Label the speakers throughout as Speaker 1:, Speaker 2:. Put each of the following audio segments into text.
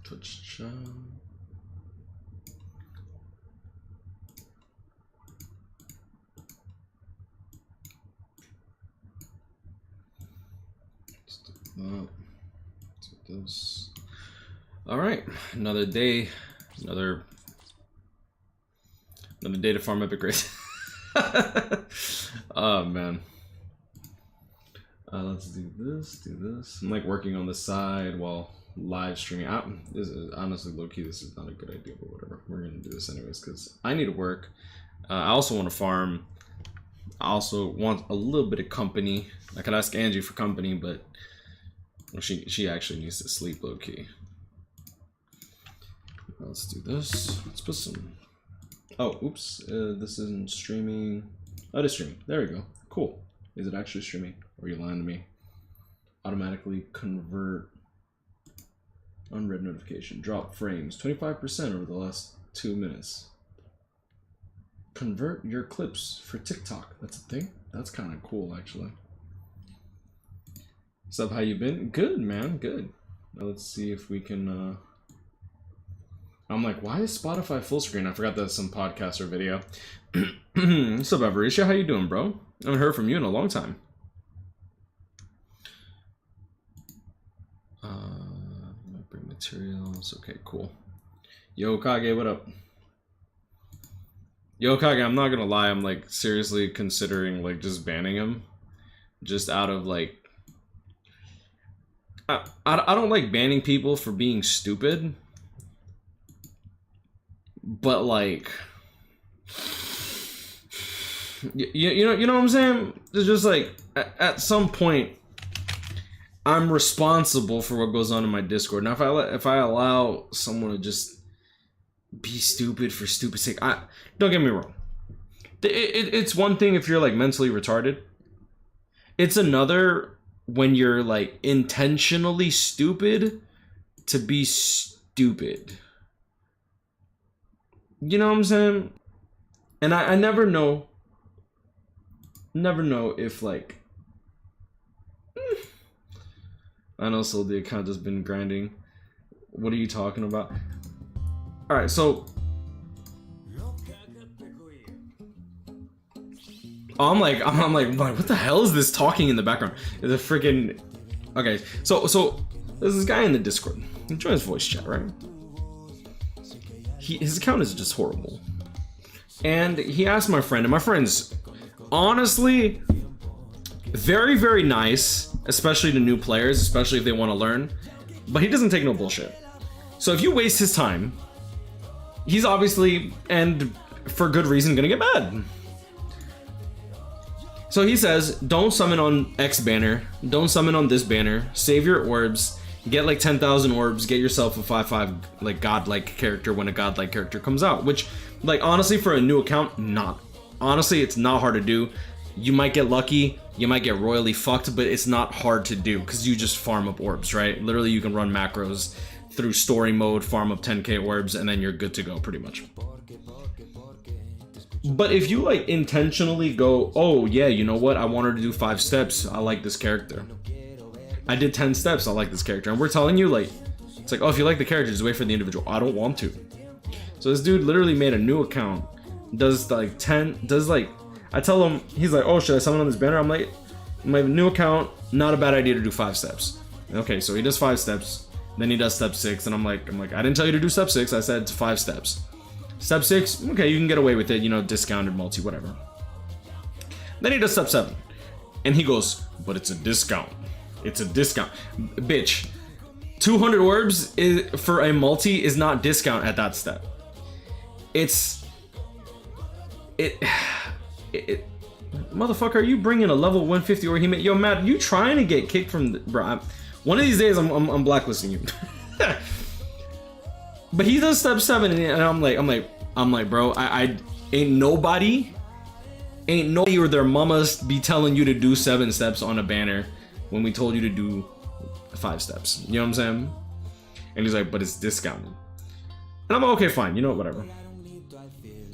Speaker 1: Twitch chat. Let's do that. Let's do this. All right, another day, another day to farm epic race. Oh man. Let's do this. I'm like working on the side while live streaming. This is honestly low-key, this is not a good idea, but whatever. We're gonna do this anyways because I need to work. I also want to farm. I also want a little bit of company. I could ask Angie for company, but well, she actually needs to sleep low-key. Let's do this. Let's put some. Oh, oops. This isn't streaming. Oh, it is streaming. There we go. Cool. Is it actually streaming? Or are you lying to me? Automatically convert. Unread notification. Drop frames. 25% over the last 2 minutes. Convert your clips for TikTok. That's a thing? That's kind of cool, actually. Sup, how you been? Good, man. Good. Now let's see if we can... I'm like, why is Spotify full screen? I forgot that's some podcast or video. What's up, Avarisha? How you doing, bro? I haven't heard from you in a long time. Bring materials. Okay, cool. Yo, Kage, what up? Yo, Kage, I'm not gonna lie. I'm like seriously considering like just banning him. Just out of like... I don't like banning people for being stupid. But like, you know what I'm saying? It's just like at some point, I'm responsible for what goes on in my Discord. Now, if I allow someone to just be stupid for stupid sake, don't get me wrong. It's one thing if you're like mentally retarded. It's another when you're like intentionally stupid to be stupid. You know what I'm saying? And I never know if like I know, so the account has been grinding. What are you talking about? All right, so I'm like what the hell is this talking in the background? It's a freaking... Okay, so there's this guy in the Discord. He joins voice chat, right? His account is just horrible. And he asked my friend, and my friend's honestly very, very nice, especially to new players, especially if they want to learn, but he doesn't take no bullshit. So if you waste his time, he's obviously, and for good reason, gonna get mad. So he says, don't summon on X banner, don't summon on this banner, save your orbs, get like 10,000 orbs, get yourself a 5/5 like godlike character when a godlike character comes out. Which, like, honestly, for a new account, honestly, it's not hard to do. You might get lucky, you might get royally fucked, but it's not hard to do because you just farm up orbs, right? Literally, you can run macros through story mode, farm up 10k orbs, and then you're good to go, pretty much. But if you like intentionally go, oh yeah, you know what? I wanted to do 5 steps. I like this character. I did 10 steps. I like this character. And we're telling you, like, it's like, oh, if you like the character, just wait for the individual. I don't want to. So this dude literally made a new account. Does like 10, does like, I tell him, he's like, oh, should I summon on this banner? I'm like, my new account, not a bad idea to do 5 steps. Okay, so he does 5 steps. Then he does step 6. And I'm like, I didn't tell you to do step 6. I said it's 5 steps. Step 6, okay, you can get away with it, you know, discounted multi, whatever. Then he does step 7. And he goes, but it's a discount. It's a discount. Bitch, 200 orbs for a multi is not discount at that step. Motherfucker, are you bringing a level 150 or he made... Yo, Matt, you trying to get kicked from the... Bro, one of these days, I'm blacklisting you. But he does step 7 and I'm like, bro, I ain't nobody or their mamas be telling you to do 7 steps on a banner when we told you to do 5 steps. You know what I'm saying? And he's like, but it's discounted. And I'm like, okay, fine, you know what, whatever.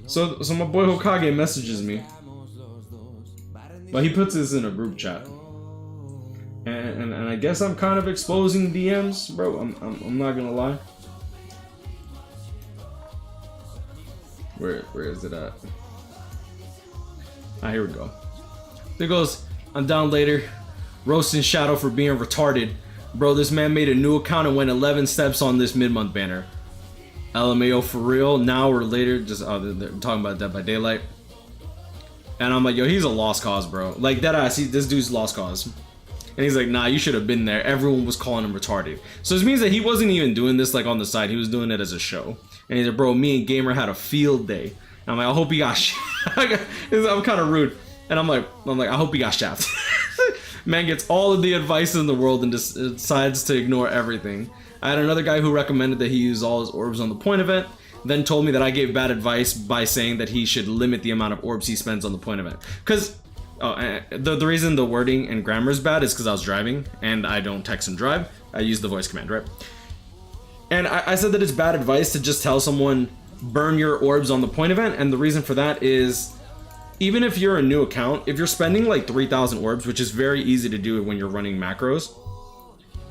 Speaker 1: So my boy Hokage messages me. But he puts this in a group chat. And I guess I'm kind of exposing DMs, bro. I'm not gonna lie. Where is it at? Ah, here we go. There goes, I'm down later, roasting Shadow for being retarded. Bro, this man made a new account and went 11 steps on this mid-month banner. LMAO for real, now or later, just, oh, they're talking about Dead by Daylight. And I'm like, yo, he's a lost cause, bro. Like, that ass, this dude's lost cause. And he's like, nah, you should have been there. Everyone was calling him retarded. So this means that he wasn't even doing this like on the side. He was doing it as a show. And he's like, bro, me and Gamer had a field day. And I'm like, I hope he got I'm kind of rude. And I'm like, I hope he got shafted. Man gets all of the advice in the world and just decides to ignore everything. I had another guy who recommended that he use all his orbs on the point event, then told me that I gave bad advice by saying that he should limit the amount of orbs he spends on the point event. Because the reason the wording and grammar is bad is because I was driving, and I don't text and drive. I use the voice command, right? And I said that it's bad advice to just tell someone, burn your orbs on the point event, and the reason for that is, even if you're a new account, if you're spending like 3,000 orbs, which is very easy to do when you're running macros,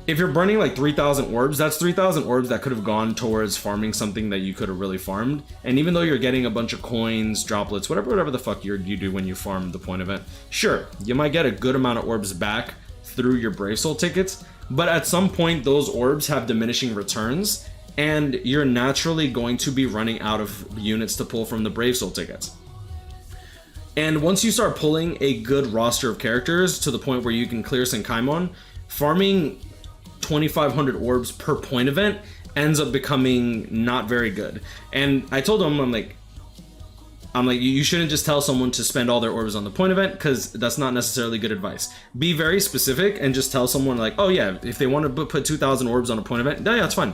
Speaker 1: if you're burning like 3,000 orbs, that's 3,000 orbs that could have gone towards farming something that you could have really farmed. And even though you're getting a bunch of coins, droplets, whatever the fuck you do when you farm the point event, sure, you might get a good amount of orbs back through your Brave Soul tickets, but at some point those orbs have diminishing returns, and you're naturally going to be running out of units to pull from the Brave Soul tickets. And once you start pulling a good roster of characters to the point where you can clear Senkaimon, farming 2,500 orbs per point event ends up becoming not very good. And I told him, I'm like, you shouldn't just tell someone to spend all their orbs on the point event, because that's not necessarily good advice. Be very specific and just tell someone like, oh yeah, if they want to put 2,000 orbs on a point event, yeah, that's fine.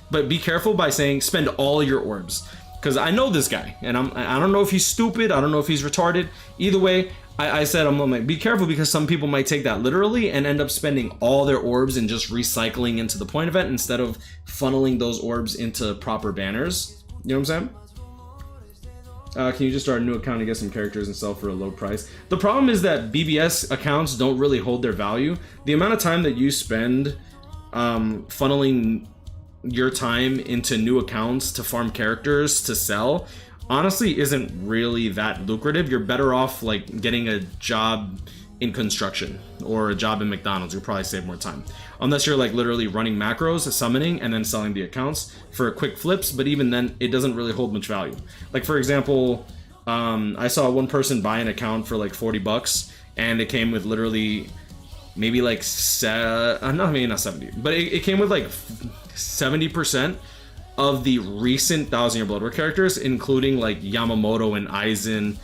Speaker 1: But be careful by saying spend all your orbs, because I know this guy, and I don't know if he's stupid, I don't know if he's retarded. Either way, I said, I'm like, be careful, because some people might take that literally and end up spending all their orbs and just recycling into the point event instead of funneling those orbs into proper banners. You know what I'm saying? Can you just start a new account and get some characters and sell for a low price? The problem is that BBS accounts don't really hold their value. The amount of time that you spend funneling your time into new accounts to farm characters to sell honestly isn't really that lucrative. You're better off like getting a job in construction or a job in McDonald's. You'll probably save more time, unless you're like literally running macros, summoning, and then selling the accounts for quick flips. But even then, it doesn't really hold much value. Like for example, I saw one person buy an account for like 40 bucks, and it came with literally maybe like not 70, but it came with like 70% of the recent 1,000 Year Blood War characters, including like Yamamoto and Aizen,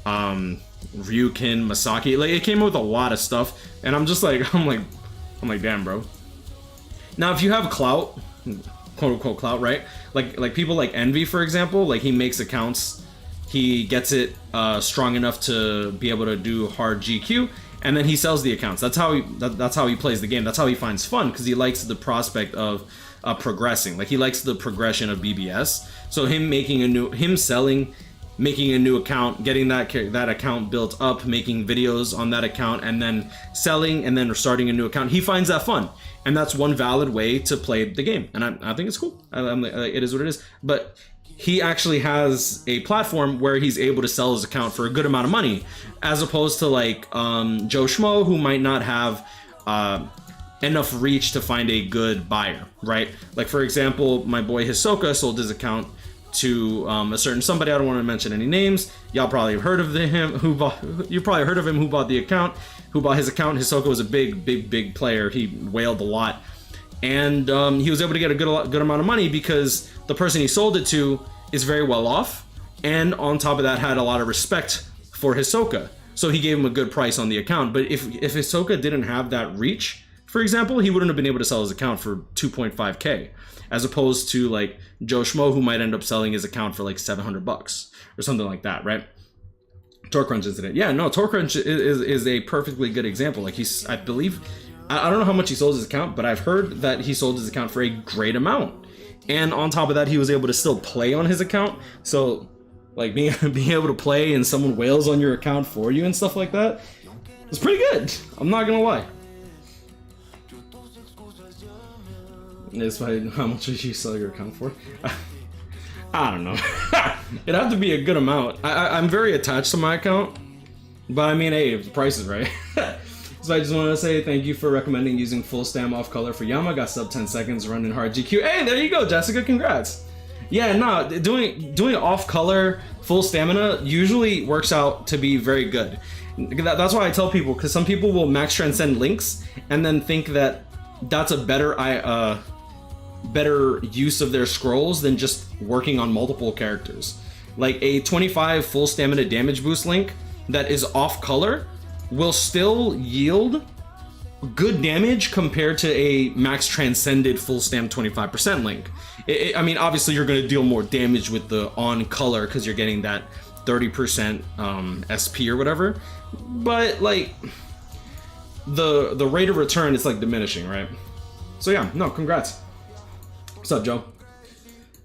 Speaker 1: Ryukin, Masaki. Like it came with a lot of stuff, and I'm just like, I'm like, damn, bro. Now, if you have clout, quote unquote clout, right? Like people like Envy, for example, like he makes accounts, he gets it strong enough to be able to do hard GQ, and then he sells the accounts. That's how he plays the game. That's how he finds fun, because he likes the prospect of progressing. Like he likes the progression of BBS. So him selling, making a new account, getting that account built up, making videos on that account, and then selling, and then starting a new account, he finds that fun, and that's one valid way to play the game. And I think it's cool. It is what it is. But he actually has a platform where he's able to sell his account for a good amount of money, as opposed to like Joe Schmo, who might not have enough reach to find a good buyer, right? Like for example, my boy Hisoka sold his account to a certain somebody. I don't want to mention any names. Y'all probably have heard of him. You probably heard of him who bought the account, who bought his account. Hisoka was a big player. He whaled a lot, and he was able to get a good amount of money because the person he sold it to is very well off, and on top of that had a lot of respect for Hisoka. So he gave him a good price on the account. But if Hisoka didn't have that reach, for example, he wouldn't have been able to sell his account for 2.5k, as opposed to like Joe Schmo, who might end up selling his account for like 700 bucks or something like that, right? Torcrunch incident. Yeah, no, Torcrunch is a perfectly good example. Like I believe, I don't know how much he sold his account, but I've heard that he sold his account for a great amount. And on top of that, he was able to still play on his account. So like being able to play and someone wails on your account for you and stuff like that, it's pretty good. I'm not gonna lie. It's by how much did you sell your account for? I don't know. It'd have to be a good amount. I'm very attached to my account, but I mean, hey, if the price is right. So I just want to say thank you for recommending using full stam off color for Yama. Got sub 10 seconds running hard GQ. Hey, there you go, Jessica. Congrats. Yeah, no, doing off color full stamina usually works out to be very good. That's why I tell people, because some people will max transcend links and then think that that's a better use of their scrolls than just working on multiple characters. Like a 25 full stamina damage boost link that is off color will still yield good damage compared to a max transcended full stam 25% link. I mean, obviously you're going to deal more damage with the on color because you're getting that 30% SP or whatever, but like the rate of return is like diminishing, right? So yeah, no, congrats. What's up, Joe?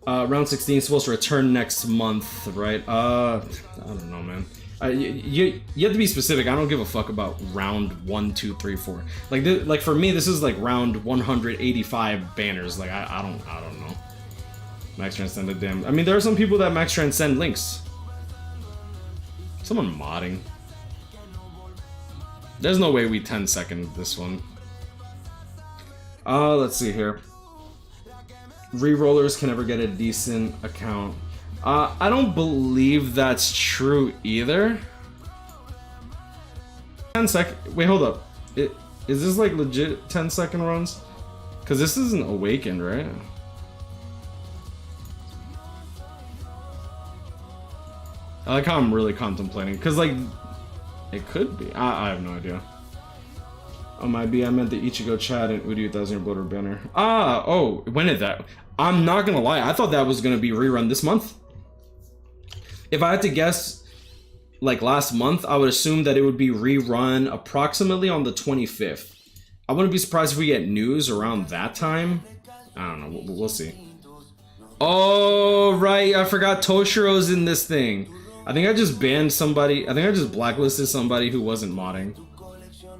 Speaker 1: Round 16 is supposed to return next month, right? I don't know, man. You have to be specific. I don't give a fuck about round 1, 2, 3, 4. Like for me, this is like round 185 banners. Like I don't know. Max transcended, damn. I mean, there are some people that max transcend links. Someone modding. There's no way we 10-second this one. Let's see here. Rerollers can never get a decent account. I don't believe that's true either. 10-second. Wait, hold up. Is this like legit 10-second runs? Because this isn't Awakened, right? I like how I'm really contemplating. Because, like, it could be. I have no idea. Oh, my B, I meant the Ichigo chat and Udi 1000 Bloater banner. Oh, when did that? I'm not gonna lie. I thought that was gonna be rerun this month. If I had to guess, like last month, I would assume that it would be rerun approximately on the 25th. I wouldn't be surprised if we get news around that time. I don't know, we'll see. Oh, right, I forgot Toshiro's in this thing. I think I just banned somebody, I think I just blacklisted somebody who wasn't modding.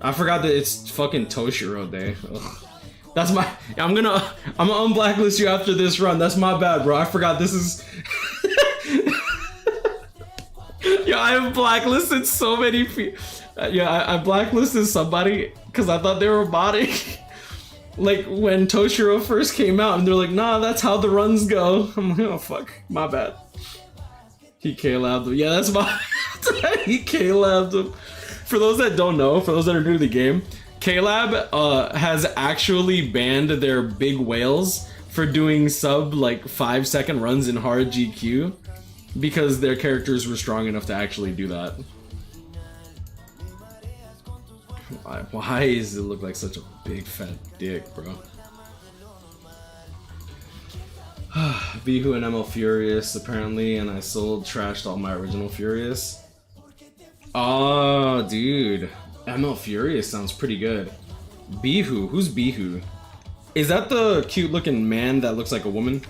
Speaker 1: I forgot that it's fucking Toshiro day. Ugh. That's my, I'm gonna unblacklist you after this run. That's my bad, bro. I forgot this is... Yo, I have blacklisted so many people. Yeah, I blacklisted somebody because I thought they were modding. Like when Toshiro first came out and they're like, nah, that's how the runs go. I'm like, oh fuck, my bad. He K-labbed him. Yeah, that's my... He K-labbed him. For those that don't know, for those that are new to the game, K-Lab has actually banned their big whales for doing sub like 5-second runs in hard GQ because their characters were strong enough to actually do that. Why does it look like such a big fat dick, bro? Bihu and ML Furious apparently, and I trashed all my original Furious. Oh, dude. ML Furious sounds pretty good. Bihu? Who's Bihu? Is that the cute looking man that looks like a woman?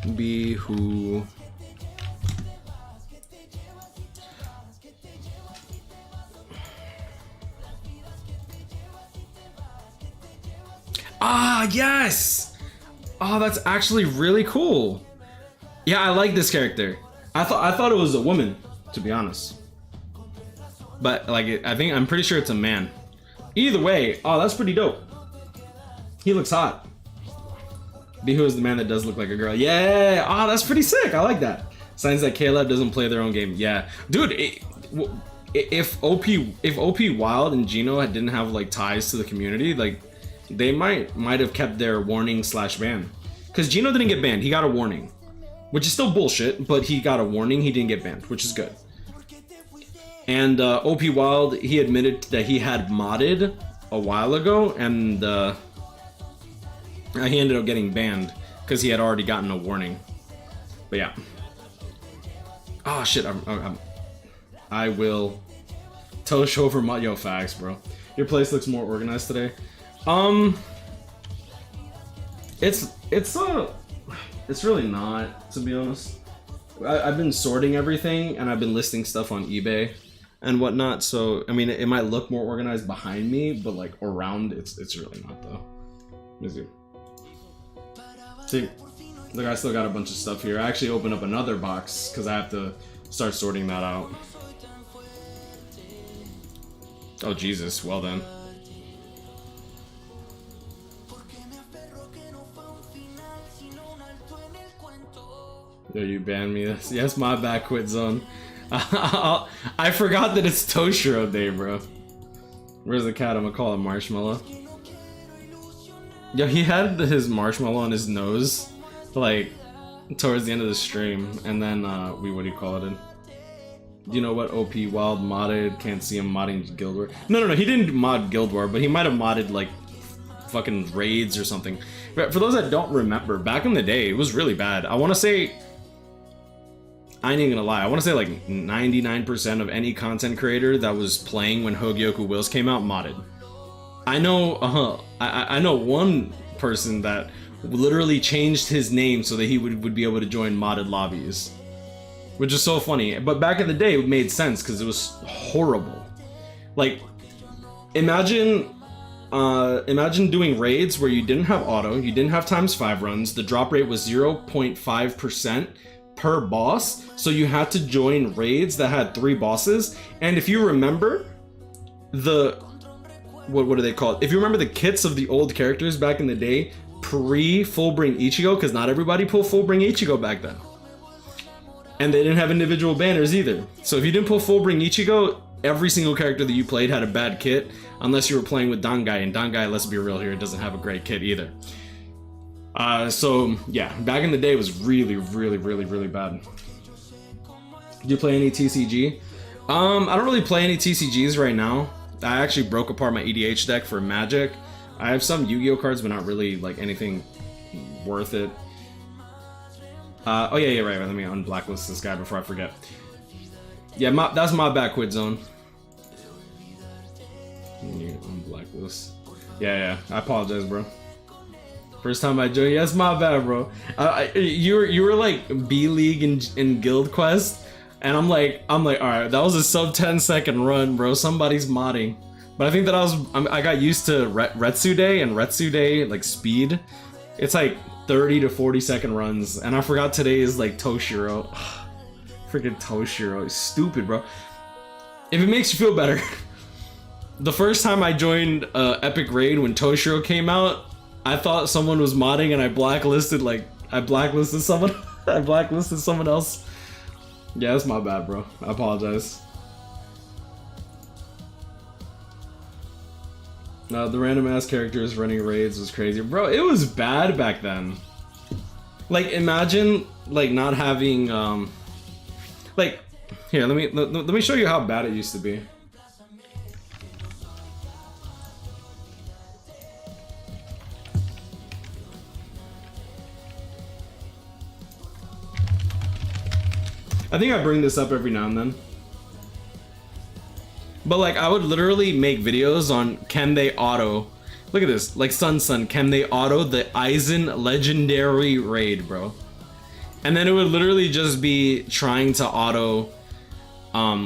Speaker 1: Bihu. Ah, yes! Oh, that's actually really cool. Yeah, I like this character. I thought it was a woman, to be honest. But like, I'm pretty sure it's a man. Either way, oh, that's pretty dope. He looks hot. Bihu is the man that does look like a girl. Yeah, oh, that's pretty sick. I like that. Signs that Caleb doesn't play their own game. Yeah, dude. If OP Wild and Gino didn't have like ties to the community, like they might have kept their warning / ban. Because Gino didn't get banned. He got a warning, which is still bullshit. But he got a warning. He didn't get banned, which is good. And OP Wild, he admitted that he had modded a while ago, and he ended up getting banned because he had already gotten a warning. But yeah. Oh shit! I will toast over my facts, bro. Your place looks more organized today. It's really not, to be honest. I've been sorting everything and I've been listing stuff on eBay and whatnot. So I mean, it might look more organized behind me, but like around, it's really not though. Let me see. See, look, I still got a bunch of stuff here. I actually opened up another box because I have to start sorting that out. Oh, Jesus. Well then. Yo, you banned me. Yes, my bad, quit zone. I forgot that it's Toshiro Day, bro. Where's the cat? I'm gonna call it Marshmallow. Yo, he had his marshmallow on his nose, like, towards the end of the stream, and then, what do you call it? You know what? OP Wild modded, can't see him modding Guild War. No, he didn't mod Guild War, but he might have modded, like, fucking raids or something. But for those that don't remember, back in the day, it was really bad. I want to say, I ain't even gonna lie, I want to say like 99% of any content creator that was playing when Hogyoku Wills came out modded. I know, I know one person that literally changed his name so that he would be able to join modded lobbies, which is so funny. But back in the day, it made sense because it was horrible. Like, imagine doing raids where you didn't have auto, you didn't have ×5 runs, the drop rate was 0.5% per boss, so you had to join raids that had 3 bosses. And if you remember the what do they call it? If you remember the kits of the old characters back in the day, pre Fullbring Ichigo, because not everybody pulled Fullbring Ichigo back then, and they didn't have individual banners either. So if you didn't pull Fullbring Ichigo, every single character that you played had a bad kit, unless you were playing with Dangai, and Dangai, let's be real here, doesn't have a great kit either. So yeah, back in the day it was really bad. Do you play any TCG? I don't really play any TCGs right now. I actually broke apart my EDH deck for Magic. I have some Yu-Gi-Oh cards, but not really like anything worth it. Oh yeah, right. Let me unblacklist this guy before I forget. Yeah, that's my bad, quit zone. Unblacklist. Yeah, I apologize, bro. First time I joined, yes, my bad, bro. You were like B League in Guild Quest, and I'm like, all right, that was a sub 10-second run, bro. Somebody's modding, but I think that I got used to Retsu Day, and Retsu Day like speed. It's like 30 to 40-second runs, and I forgot today is like Toshiro. Freaking Toshiro, it's stupid, bro. If it makes you feel better, the first time I joined Epic Raid when Toshiro came out, I thought someone was modding, and I blacklisted someone. I blacklisted someone else. Yeah, that's my bad, bro. I apologize. The random ass characters running raids was crazy, bro. It was bad back then. Like, imagine like not having like, here, let me show you how bad it used to be. I think I bring this up every now and then. But like, I would literally make videos on can they auto, look at this, like Sun, can they auto the Aizen legendary raid, bro? And then it would literally just be trying to auto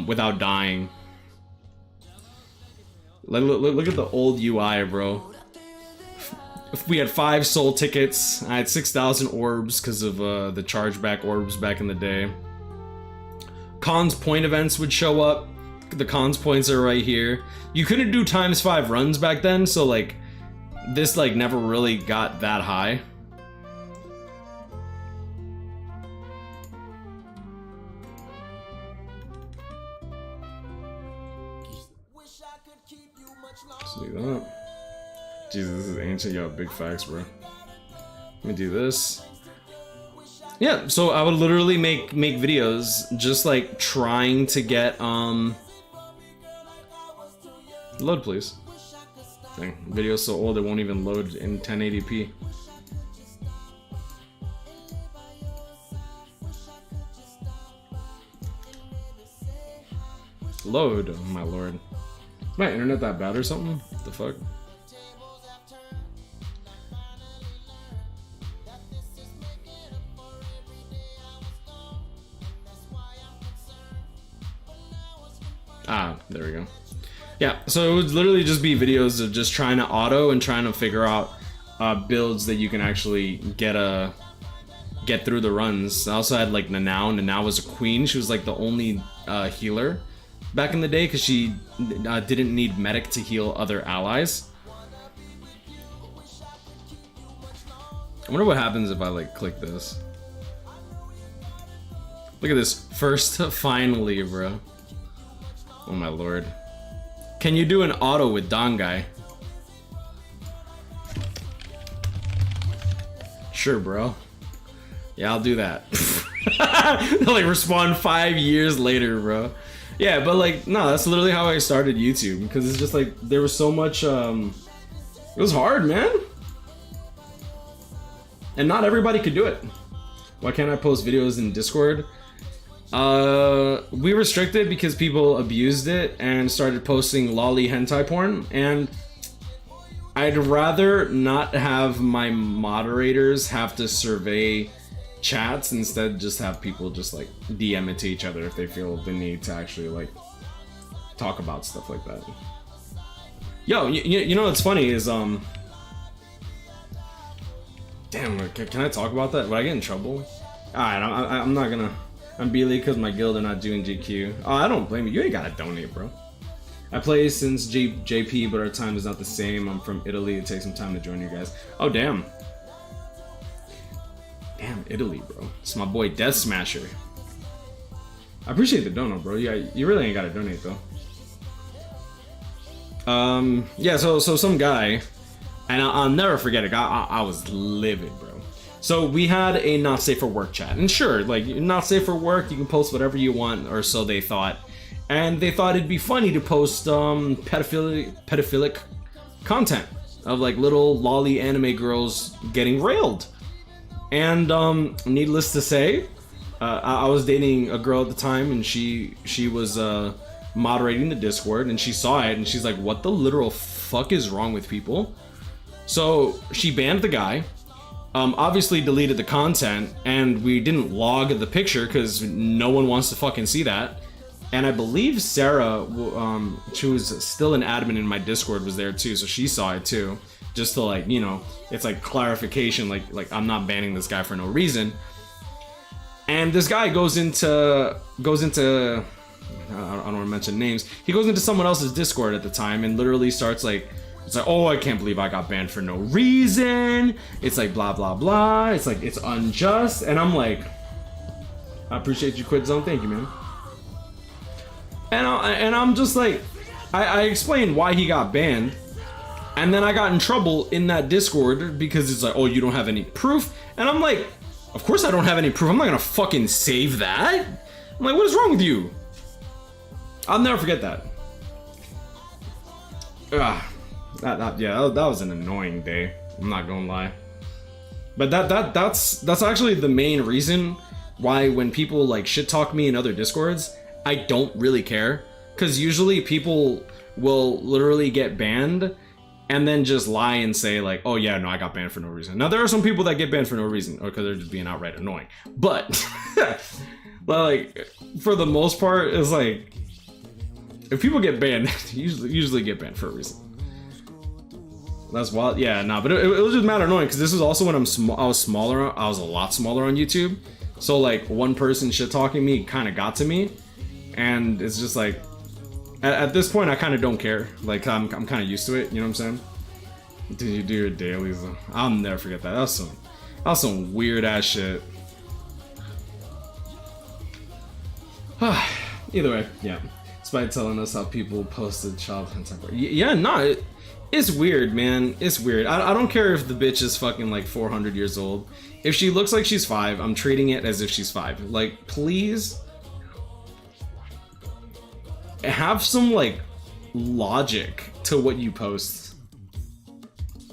Speaker 1: without dying. Look at the old UI, bro. We had 5 soul tickets, I had 6,000 orbs because of the chargeback orbs back in the day. Cons point events would show up. The cons points are right here. You couldn't do ×5 runs back then, so like this like never really got that high. See that? Jesus, this is ancient. Yo, big facts, bro. Let me do this. Yeah, so I would literally make videos just like trying to get load, please. Dang, video's so old it won't even load in 1080p. Load, oh my lord. Is my internet that bad or something? What the fuck? Ah, there we go. Yeah, so it would literally just be videos of just trying to auto and trying to figure out builds that you can actually get through the runs. I also had like Nanao. Nanao was a queen. She was like the only healer back in the day because she didn't need medic to heal other allies. I wonder what happens if I like click this. Look at this. First, finally, bro. Oh my lord. Can you do an auto with Dangai? Sure, bro. Yeah, I'll do that. They'll like respond 5 years later, bro. Yeah, but like, no, that's literally how I started YouTube, because it's just like there was so much. It was hard, man. And not everybody could do it. Why can't I post videos in Discord? We restricted because people abused it and started posting lolly hentai porn, and I'd rather not have my moderators have to survey chats, instead just have people just like DM it to each other if they feel the need to actually like talk about stuff like that. Yo, you know what's funny is damn, can I talk about that? Would I get in trouble? Alright, I'm not gonna. I'm Beely because my guild are not doing GQ. Oh, I don't blame you. You ain't gotta donate, bro. I play since JP, but our time is not the same. I'm from Italy. It takes some time to join you guys. Oh, damn. Damn, Italy, bro. It's my boy Death Smasher. I appreciate the dono, bro. Yeah, you really ain't gotta donate, though. Yeah, so some guy, and I'll never forget it. I was livid, bro. So we had a not safe for work chat, and sure, like not safe for work, you can post whatever you want, or so they thought, and they thought it'd be funny to post pedophilic content of like little lolly anime girls getting railed. And needless to say, I was dating a girl at the time, and she was moderating the Discord, and she saw it, and she's like, "What the literal fuck is wrong with people?" So she banned the guy. Obviously deleted the content, and we didn't log the picture because no one wants to fucking see that. And I believe Sarah, she was still an admin in my Discord, was there too, so she saw it too, just to like, you know, it's like clarification, like I'm not banning this guy for no reason. And this guy goes into I don't want to mention names. He goes into someone else's Discord at the time and literally starts like, it's like, oh, I can't believe I got banned for no reason. It's like blah blah blah. It's like it's unjust, and I'm like, I appreciate you quit zone. Thank you, man. And I'm just like, I explained why he got banned, and then I got in trouble in that Discord because it's like, oh, you don't have any proof, and I'm like, of course I don't have any proof. I'm not gonna fucking save that. I'm like, what is wrong with you? I'll never forget that. Ugh. That was an annoying day. I'm not gonna lie, but that's actually the main reason why when people like shit talk me in other Discords, I don't really care, because usually people will literally get banned and then just lie and say like, oh yeah, no, I got banned for no reason. Now there are some people that get banned for no reason, or because they're just being outright annoying, but like for the most part, it's like if people get banned, usually get banned for a reason. That's wild. Yeah, nah, but it was just mad annoying because this was also when I was smaller. I was a lot smaller on YouTube, so like one person shit talking me kind of got to me, and it's just like at this point I kind of don't care. Like I'm kind of used to it. You know what I'm saying? Did you do your dailies? I'll never forget that. That was some weird ass shit. Either way, yeah. Despite telling us how people posted child hentai. Yeah, no. It's weird, man. It's weird. I don't care if the bitch is fucking like 400 years old. If she looks like she's 5, I'm treating it as if she's 5. Like, please have some like logic to what you post.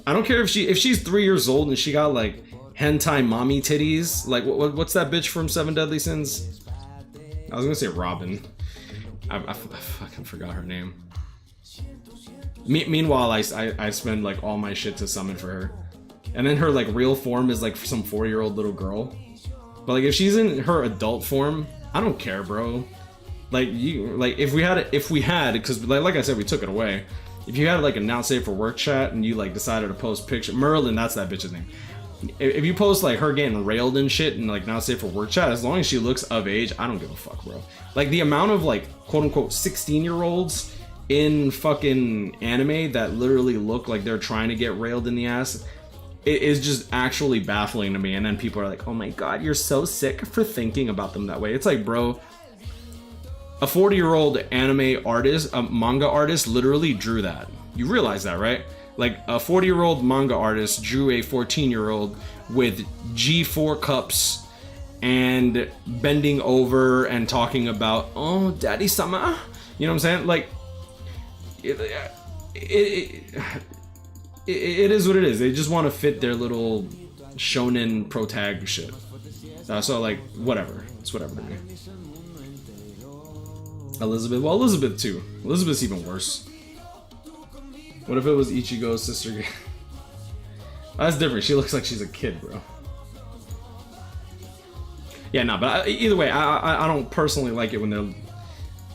Speaker 1: I don't care if she's 3 years old and she got like hentai mommy titties. Like what's that bitch from 7 Deadly Sins? I was gonna say Robin. I fucking forgot her name. Meanwhile, I spend like all my shit to summon for her, and then her like real form is like some 4-year-old little girl. But like if she's in her adult form, I don't care, bro. Like if we had because like I said, we took it away. if you had like a now safe for work chat and you like decided to post picture Merlin, that's that bitch's name. If you post like her getting railed and shit and like now safe for work chat, as long as she looks of age, I don't give a fuck, bro. Like the amount of like quote unquote 16-year-olds in fucking anime that literally look like they're trying to get railed in the ass, it is just actually baffling to me. And then people are like, oh my god, you're so sick for thinking about them that way. It's like, bro, a 40-year-old anime artist, a manga artist, literally drew that. You realize that, right? Like a 40-year-old manga artist drew a 14-year-old with G4 cups and bending over and talking about, oh, daddy sama. You know what I'm saying? Like, it is what it is. They just want to fit their little shonen protag shit. So like, whatever. It's whatever to me. Elizabeth, well, Elizabeth too. Elizabeth's even worse. What if it was Ichigo's sister? That's different. She looks like she's a kid, bro. Yeah, no, but either way, I don't personally like it when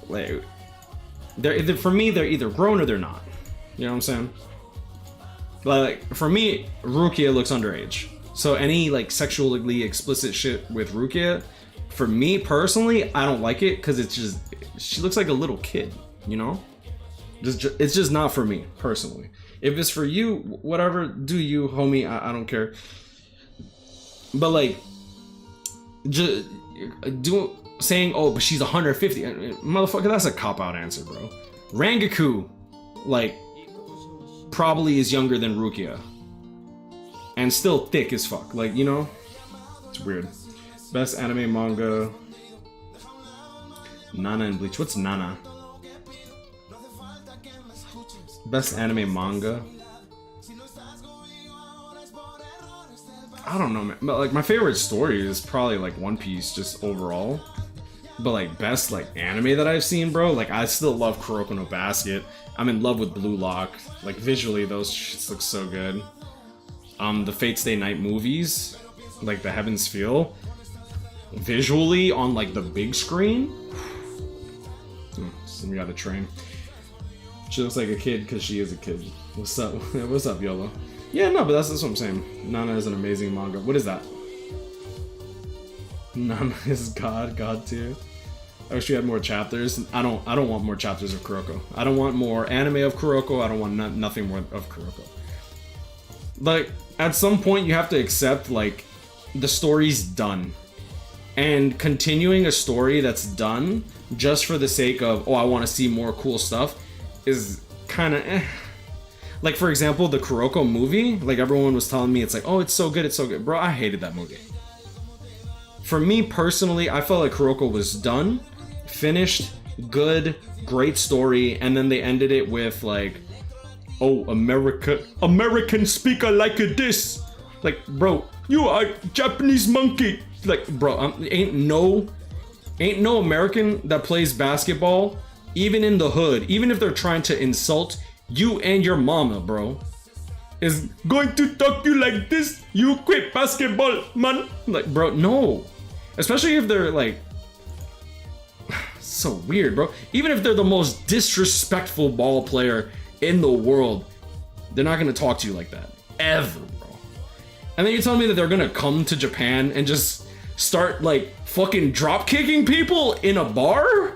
Speaker 1: they're either, for me, they're either grown or they're not. You know what I'm saying? Like, for me, Rukia looks underage. So any like sexually explicit shit with Rukia, for me personally, I don't like it because it's just, she looks like a little kid, you know? It's just not for me personally. If it's for you, whatever, do you, homie. I don't care. But like, just saying, oh, but she's 150, motherfucker, that's a cop-out answer, bro. Rangaku, like, probably is younger than Rukia, and still thick as fuck. Like, you know, it's weird. Best anime manga. Nana and Bleach. What's Nana? Best anime manga. I don't know, man. But like, my favorite story is probably like One Piece, just overall. But like, best like anime that I've seen, bro. Like, I still love Kuroko no Basket. I'm in love with Blue Lock. Like, visually, those shits look so good. The Fate Stay Night movies, like the Heaven's Feel, visually on like the big screen. So we got a train. She looks like a kid because she is a kid. What's up? What's up, YOLO? Yeah, no, but that's what I'm saying. Nana is an amazing manga. What is that? Nana is God tier. I wish we had more chapters. I don't want more chapters of Kuroko. I don't want more anime of Kuroko. I don't want nothing more of Kuroko. Like, at some point you have to accept, like, the story's done. And continuing a story that's done just for the sake of, oh, I want to see more cool stuff is kind of eh. Like, for example, the Kuroko movie, like, everyone was telling me, it's like, oh, it's so good, it's so good. Bro, I hated that movie. For me, personally, I felt like Kuroko was done, finished, good, great story, and then they ended it with, like, oh, American speaker like this. Like, bro, you are Japanese monkey. Like, bro, ain't no American that plays basketball, even in the hood, even if they're trying to insult you and your mama, bro, is going to talk to you like this. You quit basketball, man. Like, bro, no. Especially if they're like, so weird, bro. Even if they're the most disrespectful ball player in the world, they're not gonna talk to you like that ever, bro. And then you're telling me that they're gonna come to Japan and just start like fucking drop kicking people in a bar?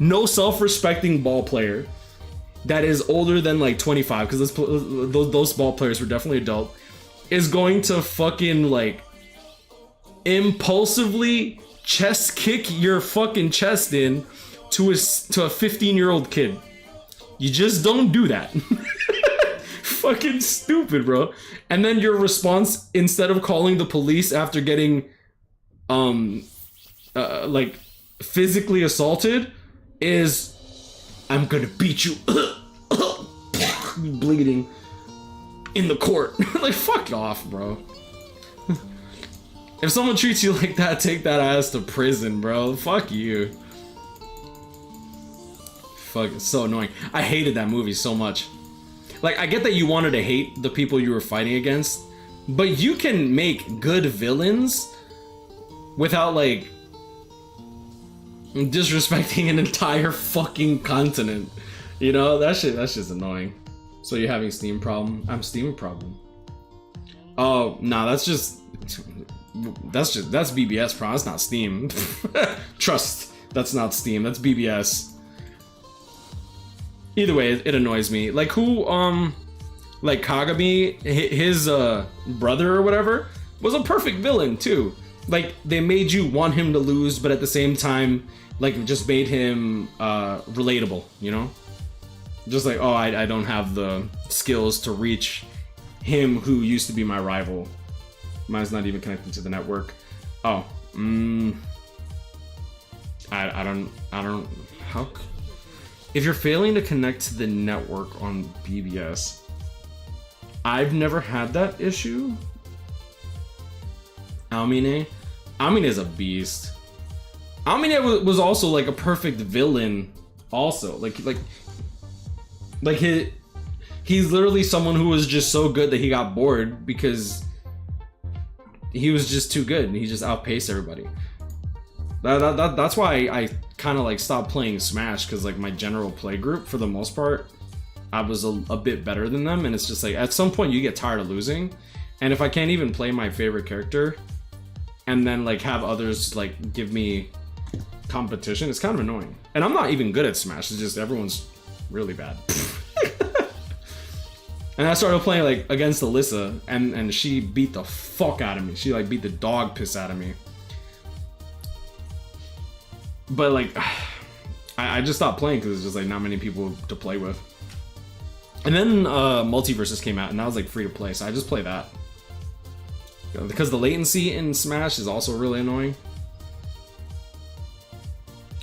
Speaker 1: No self-respecting ball player that is older than like 25, because those ball players were definitely adult, is going to fucking like impulsively chest kick your fucking chest in to a 15-year-old kid. You just don't do that. Fucking stupid, bro. And then your response, instead of calling the police after getting like physically assaulted, is, I'm gonna beat you bleeding in the court. Like, fuck off, bro. If someone treats you like that, take that ass to prison, bro. Fuck you. Fuck, it's so annoying. I hated that movie so much. Like, I get that you wanted to hate the people you were fighting against, but you can make good villains without, like, disrespecting an entire fucking continent. You know, that's just annoying. So you're having Steam problem? I'm Steam problem. Oh, nah, that's BBS problem. That's not Steam. Trust, that's not Steam. That's BBS. Either way, it annoys me. Like who, like Kagami, his brother or whatever, was a perfect villain too. Like they made you want him to lose, but at the same time, like just made him relatable. You know, just like, oh, I don't have the skills to reach him who used to be my rival. Mine's not even connected to the network. Oh, I don't. How? If you're failing to connect to the network on BBS, I've never had that issue. Amine is a beast. Amine was also like a perfect villain. Also, like he's literally someone who was just so good that he got bored because he was just too good and he just outpaced everybody. That's why I kind of like stopped playing Smash, because like my general play group, for the most part, I was a bit better than them, and it's just like at some point you get tired of losing, and if I can't even play my favorite character and then like have others like give me competition, it's kind of annoying. And I'm not even good at Smash, it's just everyone's really bad. And I started playing like against Alyssa, and she beat the fuck out of me. She like beat the dog piss out of me. But like, I just stopped playing because it's just like not many people to play with. And then Multiverses came out, and that was like free to play, so I just play that. Because the latency in Smash is also really annoying.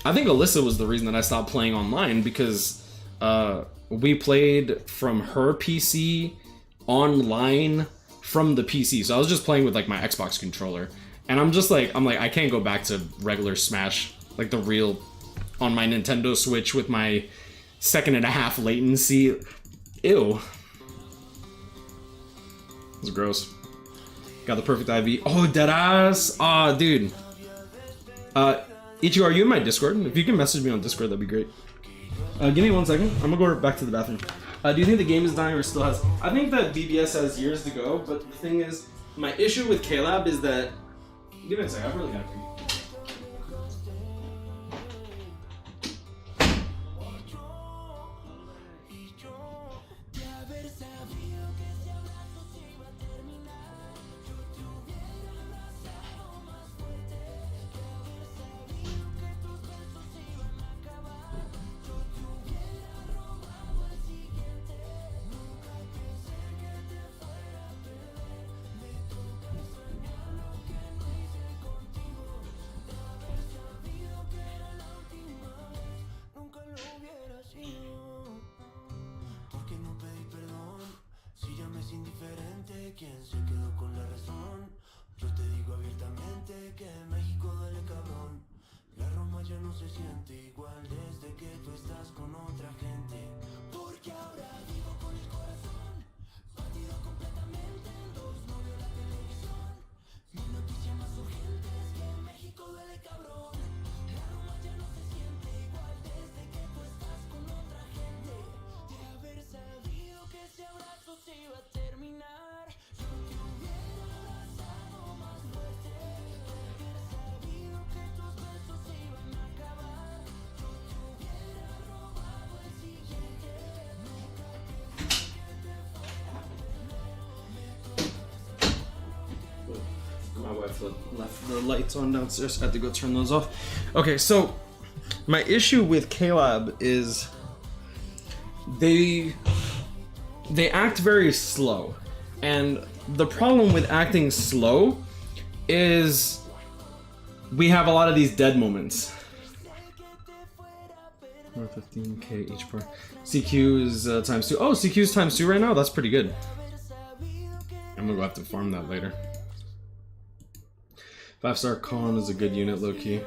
Speaker 1: I think Alyssa was the reason that I stopped playing online, because we played from her PC online from the PC. So I was just playing with like my Xbox controller, and I'm like I can't go back to regular Smash, like the real on my Nintendo Switch with my 1.5 latency. Ew. It's gross. Got the perfect IV. Oh, deadass. Aw, dude. Ichigo, are you in my Discord? If you can message me on Discord, that'd be great. Give me 1 second. I'm gonna go back to the bathroom. Do you think the game is dying or still has... I think that BBS has years to go, but the thing is, my issue with K-Lab is that... Give me a second, I've really got to pee.
Speaker 2: ¿Quién se quedó con la razón? Yo te digo abiertamente que México duele cabrón. La Roma ya no se siente igual desde que tú estás con otra gente. Porque ahora vivo con el corazón partido completamente en dos, no veo la televisión. Mi noticia más urgente es que México duele cabrón. La Roma ya no se siente igual desde que tú estás con otra gente. De haber sabido que ese abrazo se iba a terminar.
Speaker 1: My wife left the lights on downstairs. I had to go turn those off. Okay, so my issue with K-Lab is they act very slow, and the problem with acting slow is we have a lot of these dead moments. 15k each per CQ is times 2. Oh, CQ is times 2 right now. That's pretty good. I'm gonna have to farm that later. 5-star Con is a good unit, low-key.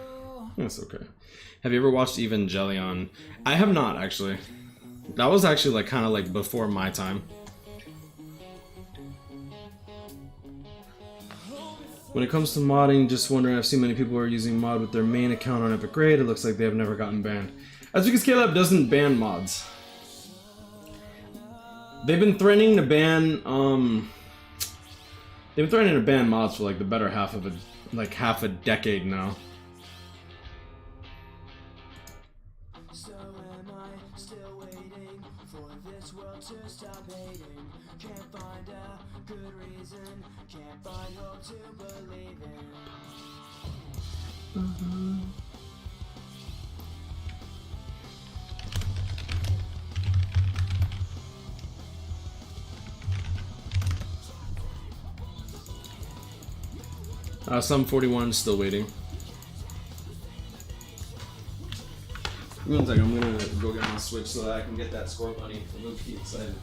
Speaker 1: That's okay. Have you ever watched Evangelion? I have not, actually. That was actually like kind of like before my time. When it comes to modding, just wondering, I've seen many people who are using mod with their main account on Epic Grade. It looks like they have never gotten banned. That's because Caleb doesn't ban mods. They've been threatening to ban, mods for like the better half of half a decade now.
Speaker 2: So am I still waiting for this world to stop hating? Can't find a good reason, can't find hope to believe in.
Speaker 1: Some 41 still waiting. One second, I'm gonna go get my Switch so that I can get that score money. I'm gonna be excited.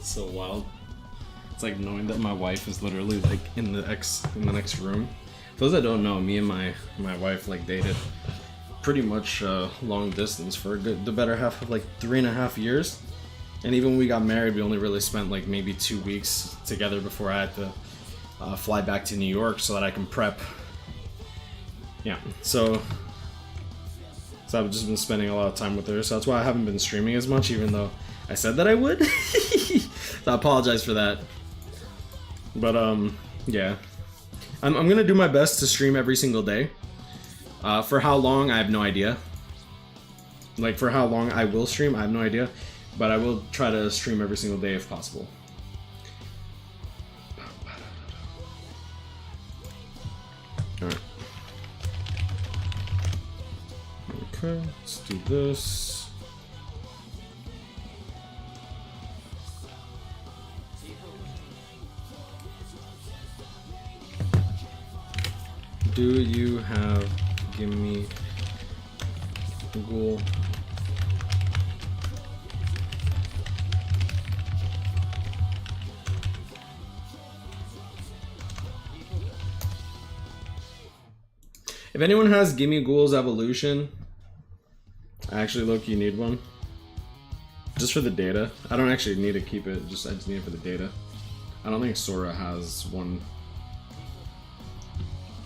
Speaker 1: So wild. It's like knowing that my wife is literally like in the next room. For those that don't know, me and my wife like dated pretty much long distance for the better half of like 3.5 years. And even when we got married, we only really spent like maybe 2 weeks together before I had to fly back to New York so that I can prep. Yeah, so I've just been spending a lot of time with her, so that's why I haven't been streaming as much, even though I said that I would. So I apologize for that. But yeah, I'm gonna do my best to stream every single day. For how long, I have no idea. Like for how long I will stream, I have no idea. But I will try to stream every single day if possible. Alright. Okay, let's do this. Do you have gimme Google? If anyone has Gimme Ghoul's Evolution, I actually low-key need one. Just for the data. I don't actually need to keep it, I just need it for the data. I don't think Sora has one.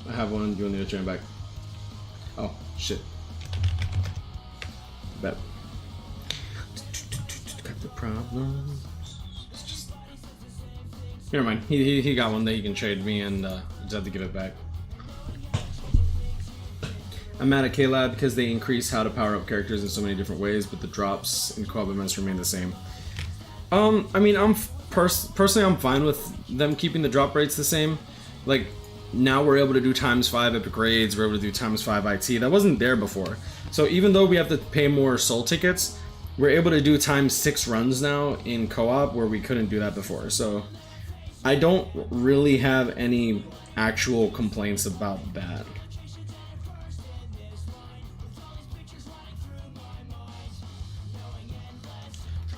Speaker 1: I have one, you want me to turn back? Oh, shit. Bet. Got the problems. Just... Never mind, he got one that he can trade me and just have to give it back. I'm mad at K-Lab because they increase how to power up characters in so many different ways, but the drops in co-op events remain the same. I mean, personally, I'm fine with them keeping the drop rates the same. Like, now we're able to do ×5 epic raids, we're able to do ×5 IT. That wasn't there before. So even though we have to pay more soul tickets, we're able to do ×6 runs now in co-op where we couldn't do that before. So I don't really have any actual complaints about that.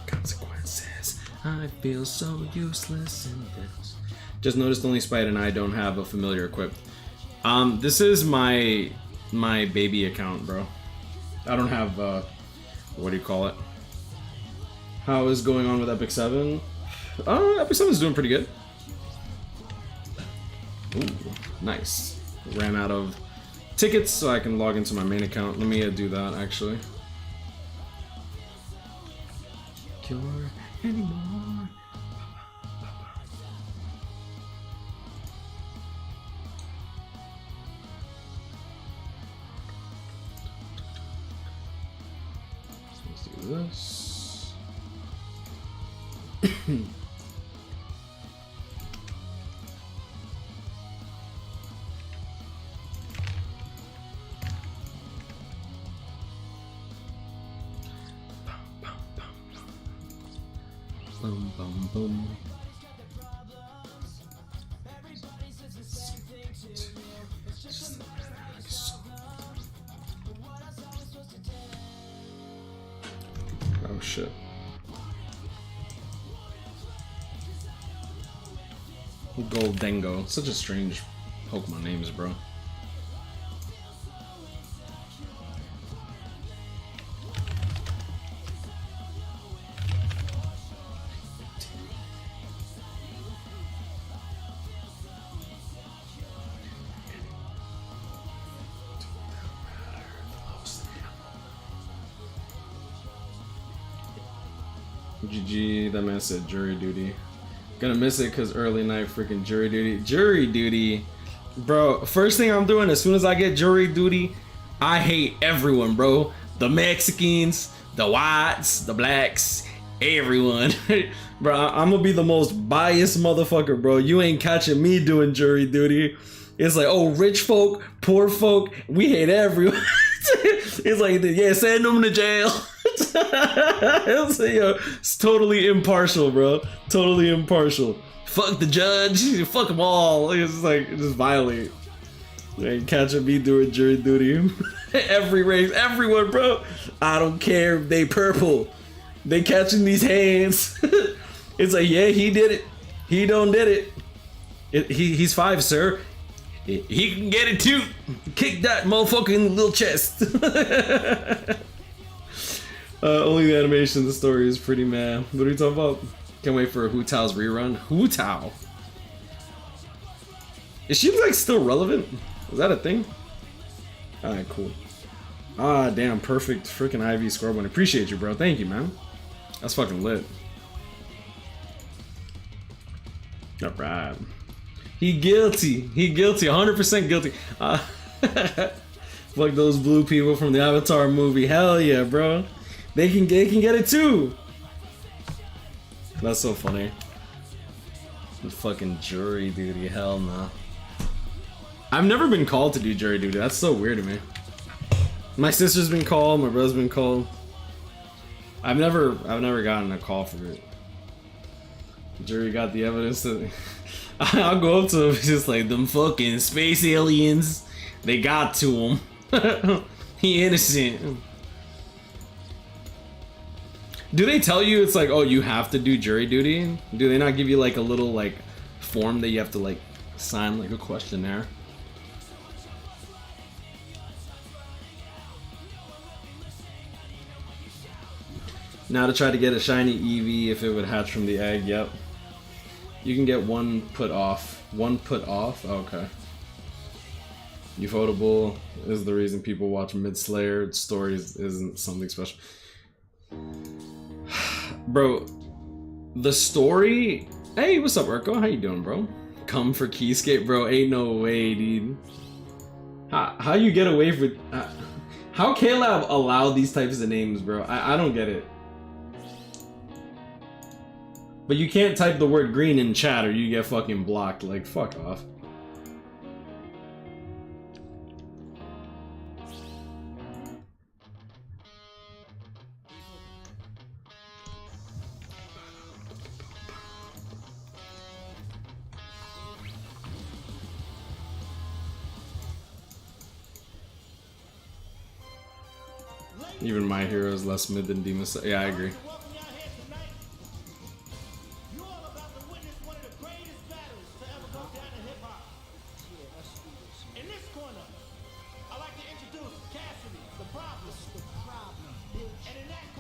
Speaker 1: Consequences. I feel so useless in this. Just noticed only Spite and I don't have a familiar equipped. This is my baby account, bro. I don't have what do you call it? How is going on with Epic 7? Epic 7 is doing pretty good. Ooh, nice. Ran out of tickets, so I can log into my main account. Let me do that actually. Cure anymore. This. bum, bum. Oh shit. Goldengo. Such a strange Pokemon names, bro. GG, that man said jury duty. Gonna miss it because early night freaking jury duty. Jury duty. Bro, first thing I'm doing as soon as I get jury duty, I hate everyone, bro. The Mexicans, the whites, the blacks, everyone. Bro, I'm gonna be the most biased motherfucker, bro. You ain't catching me doing jury duty. It's like, oh, rich folk, poor folk, we hate everyone. It's like, yeah, send them to jail. It's totally impartial, bro. Totally impartial. Fuck the judge. Fuck them all. It's like, just violate. You ain't catching me doing jury duty. Every race, everyone, bro. I don't care if they purple. They catching these hands. It's like, yeah, he did it. He don't did it. He's 5, sir. He can get it too. Kick that motherfucker in the little chest. Only the animation of the story is pretty mad. What are you talking about? Can't wait for Hu Tao's rerun. Hu Tao. Is she like still relevant? Is that a thing? Alright, cool. Ah, damn, perfect freaking IV score one. Appreciate you, bro. Thank you, man. That's fucking lit. Alright. He guilty. He guilty. 100% guilty. Fuck those blue people from the Avatar movie. Hell yeah, bro. They can get it too. That's so funny. Fucking jury duty. Hell no. I've never been called to do jury duty. That's so weird to me. My sister's been called. My brother's been called. I've never gotten a call for it. The jury got the evidence that. I'll go up to him, just like, them fucking space aliens. They got to him. He innocent. Do they tell you it's like, oh, you have to do jury duty? Do they not give you like a little like form that you have to like sign, like a questionnaire? Now to try to get a shiny Eevee if it would hatch from the egg, yep. You can get one put off. One put off? Oh, okay. Ufotable is the reason people watch Mid-Slayer. Stories isn't something special. Bro, the story... Hey, what's up, Urko? How you doing, bro? Come for Keyscape, bro. Ain't no way, dude. How you get away with... how K-Lab allow these types of names, bro? I don't get it. But you can't type the word green in chat or you get fucking blocked. Like, fuck off. Even my hero is less mid than Demon Slayer. Yeah, I agree.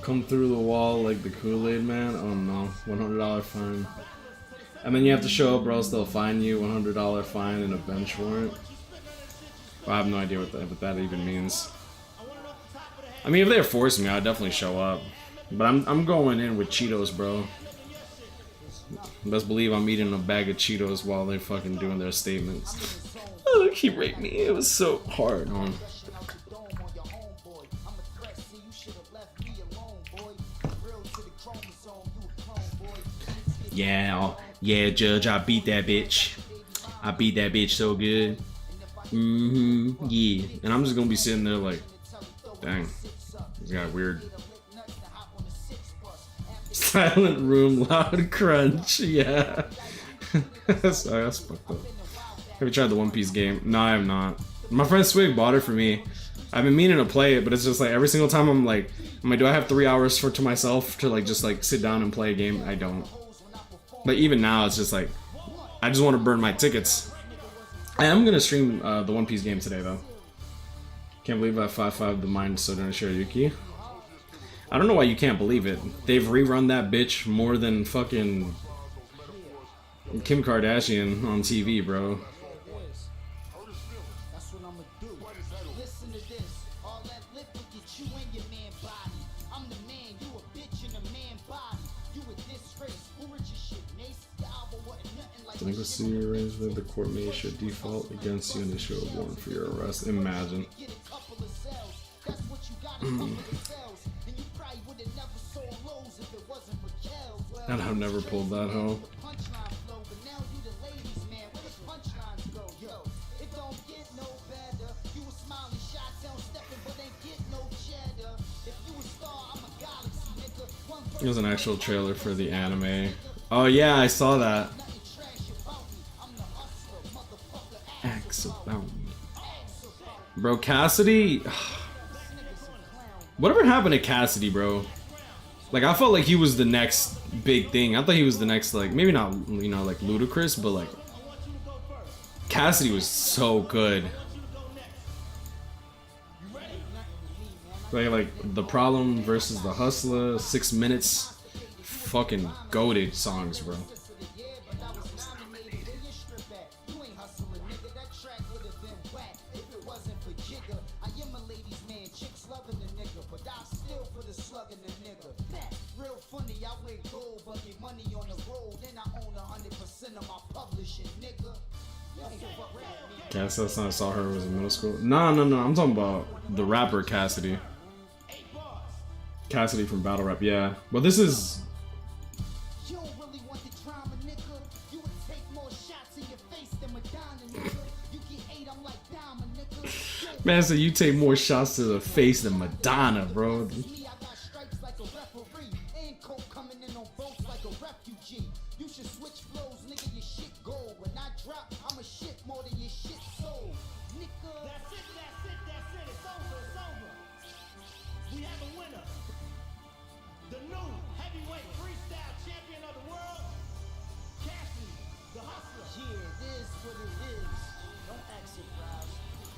Speaker 1: Come through the wall like the Kool-Aid man? Oh no, $100 fine. And then you have to show up or else they'll fine you, $100 fine and a bench warrant. Well, I have no idea what that even means. I mean, if they force me, I'd definitely show up. But I'm going in with Cheetos, bro. Best believe I'm eating a bag of Cheetos while they're fucking doing their statements. Oh, he raped me. It was so hard on. Yeah, Judge, I beat that bitch. I beat that bitch so good. Yeah. And I'm just gonna be sitting there like, dang, this got weird. Silent room, loud crunch. Yeah. Sorry, that's fucked up. Have you tried the One Piece game? No, I have not. My friend Swig bought it for me. I've been meaning to play it, but it's just like every single time I'm like, do I have 3 hours to myself to like just like sit down and play a game? I don't. But even now, it's just like I just want to burn my tickets. I am gonna stream the One Piece game today though. Can't believe I 5-5 the mind Soda and Shirayuki. I don't know why you can't believe it. They've rerun that bitch more than fucking Kim Kardashian on TV, bro. Delinquency arrangement, the court may should default against you and issue a warrant for your arrest. Imagine. And I've never pulled that hoe. It was an actual trailer for the anime. Oh yeah, I saw that. Axe about me. Bro, Cassidy. Whatever happened to Cassidy, bro? Like, I felt like he was the next big thing. I thought he was the next, like, maybe not, you know, like Ludacris, but like Cassidy was so good. Like The Problem versus The Hustler, 6 minutes, fucking goated songs, bro. Cass, that's not I saw her was in middle school. No, I'm talking about the rapper Cassidy. Cassidy from Battle Rap, yeah. Well, this is. Man said you take more shots to the face than Madonna, bro.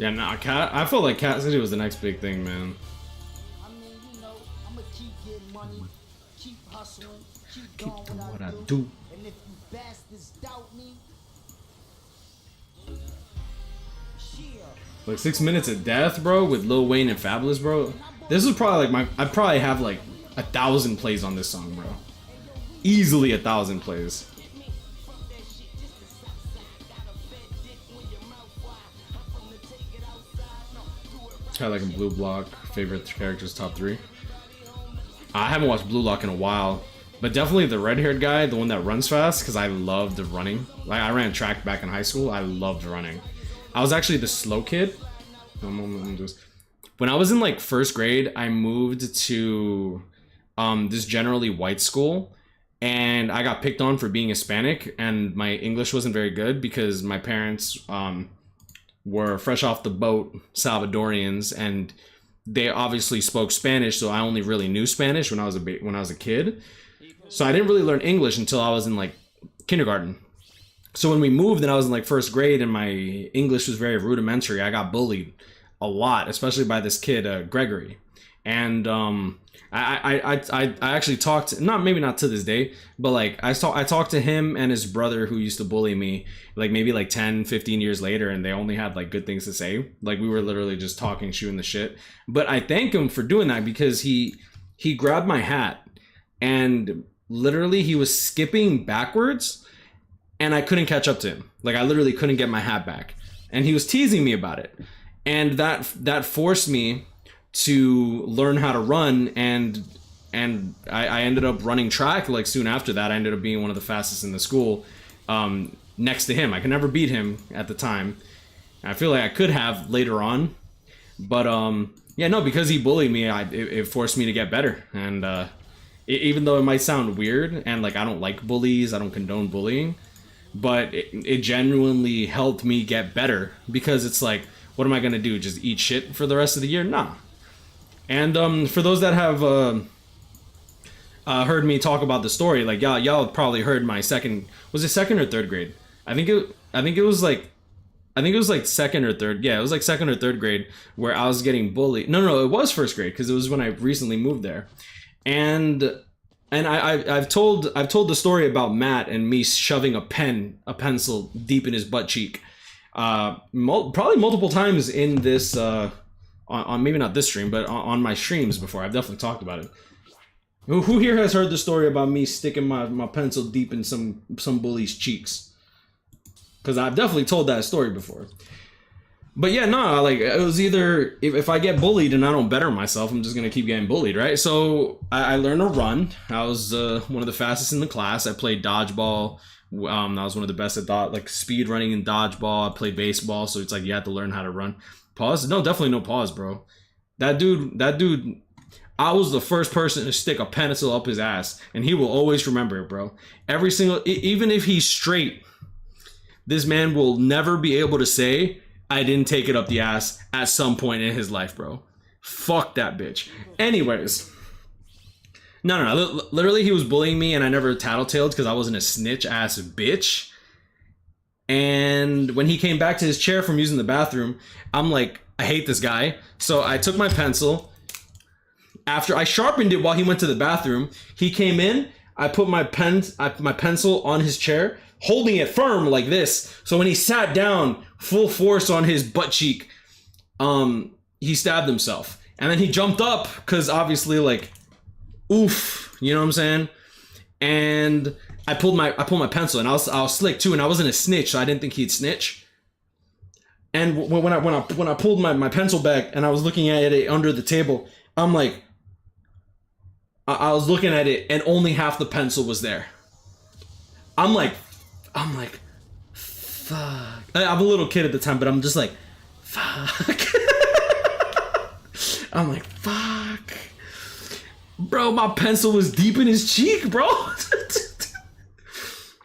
Speaker 1: Yeah, nah, I felt like Cassidy was the next big thing, man.
Speaker 3: I mean, you know, I'm gonna keep getting money, keep hustling, keep
Speaker 1: Keep
Speaker 3: doing
Speaker 1: doing
Speaker 3: what I do. And if you bastards doubt me,
Speaker 1: like 6 minutes of death, bro, with Lil Wayne and Fabulous, bro. This was probably like I probably have like 1,000 plays on this song, bro. Easily 1,000 plays. Kind of like in Blue Block, favorite characters top 3. I haven't watched Blue Lock in a while, but definitely the red-haired guy, the one that runs fast, because I loved running. Like, I ran track back in high school. I loved running. I was actually the slow kid. When I was in like 1st grade, I moved to this generally white school, and I got picked on for being Hispanic, and my English wasn't very good because my parents were fresh off the boat Salvadorians, and they obviously spoke Spanish, so I only really knew Spanish when I was a kid. So I didn't really learn English until I was in like kindergarten. So when we moved and I was in like 1st grade and my English was very rudimentary, I got bullied a lot, especially by this kid Gregory. And I actually talked, maybe not to this day, but like I talked to him and his brother who used to bully me like maybe like 10-15 years later, and they only had like good things to say. Like we were literally just talking, shooting the shit. But I thank him for doing that because he grabbed my hat and literally he was skipping backwards and I couldn't catch up to him. Like I literally couldn't get my hat back, and he was teasing me about it, and that forced me to learn how to run, and I ended up running track. Like soon after that, I ended up being one of the fastest in the school, next to him. I could never beat him at the time. I feel like I could have later on, but yeah, no, because he bullied me, it forced me to get better, and even though it might sound weird and like I don't like bullies, I don't condone bullying, but it genuinely helped me get better, because it's like, what am I gonna do? Just eat shit for the rest of the year? Nah. And for those that have heard me talk about the story, like y'all probably heard my second, was it second or third grade? I think it was like second or third. Yeah, it was like second or third grade where I was getting bullied. No, it was first grade, because it was when I recently moved there. And I've told the story about Matt and me shoving a pencil deep in his butt cheek, probably multiple times in this on maybe not this stream, but on my streams before. I've definitely talked about it. Who here has heard the story about me sticking my pencil deep in some bully's cheeks? Because I've definitely told that story before. But yeah, no, like, it was either, if I get bullied and I don't better myself, I'm just going to keep getting bullied, right? So I learned to run. I was one of the fastest in the class. I played dodgeball. I was one of the best at like speed running and dodgeball. I played baseball, so it's like you have to learn how to run. Pause? No, definitely no pause, bro. That dude, I was the first person to stick a pencil up his ass, and he will always remember it, bro. Every single, even if he's straight, this man will never be able to say, I didn't take it up the ass at some point in his life, bro. Fuck that bitch. Anyways. No. Literally, he was bullying me, and I never tattletaled because I wasn't a snitch-ass bitch. And when he came back to his chair from using the bathroom, I'm like, I hate this guy. So I took my pencil. After I sharpened it while he went to the bathroom, he came in. I put my pencil on his chair, holding it firm like this. So when he sat down, full force on his butt cheek, he stabbed himself. And then he jumped up, because obviously, like, oof, you know what I'm saying? And I pulled my pencil, and I was slick too, and I wasn't a snitch, so I didn't think he'd snitch. And when I pulled my pencil back and I was looking at it under the table, I'm like, I was looking at it and only half the pencil was there. I'm like, fuck. I'm a little kid at the time, but I'm just like, fuck. I'm like, fuck. Bro, my pencil was deep in his cheek, bro.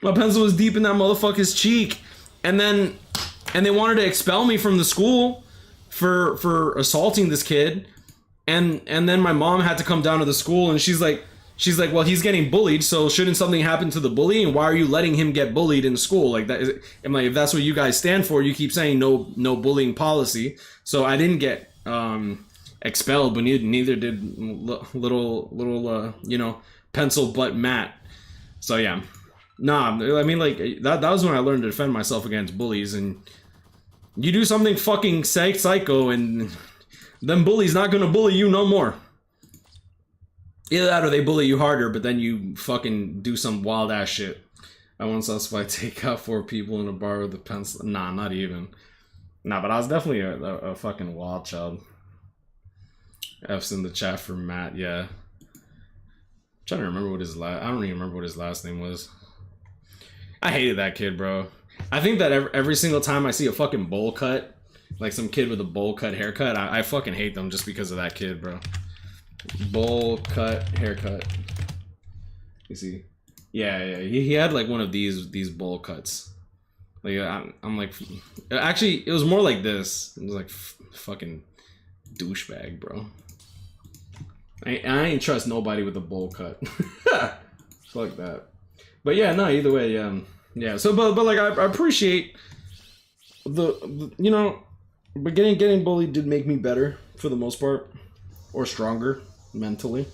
Speaker 1: My pencil was deep in that motherfucker's cheek. And they wanted to expel me from the school for assaulting this kid. And then my mom had to come down to the school, and she's like, well, he's getting bullied, so shouldn't something happen to the bully? And why are you letting him get bullied in school? Like that. I'm like, if that's what you guys stand for, you keep saying no bullying policy. So I didn't get expelled, but neither did little pencil butt Matt. So yeah, nah. I mean, like that was when I learned to defend myself against bullies. And you do something fucking psycho, and them bullies not gonna bully you no more. Either that or they bully you harder, but then you fucking do some wild ass shit. I once saw Spy take out 4 people in a bar with a pencil. Nah, not even. Nah, but I was definitely a fucking wild child. F's in the chat for Matt, yeah. I'm trying to remember what I don't even remember what his last name was. I hated that kid, bro. I think that every single time I see a fucking bowl cut, like some kid with a bowl cut haircut, I fucking hate them just because of that kid, bro. Bowl cut haircut. You see? Yeah. He had like one of these bowl cuts. Like I'm like, actually, it was more like this. It was like fucking douchebag, bro. I ain't trust nobody with a bowl cut. Fuck that. But yeah, no. Either way, yeah. So, but like I appreciate the but getting bullied did make me better for the most part, or stronger mentally.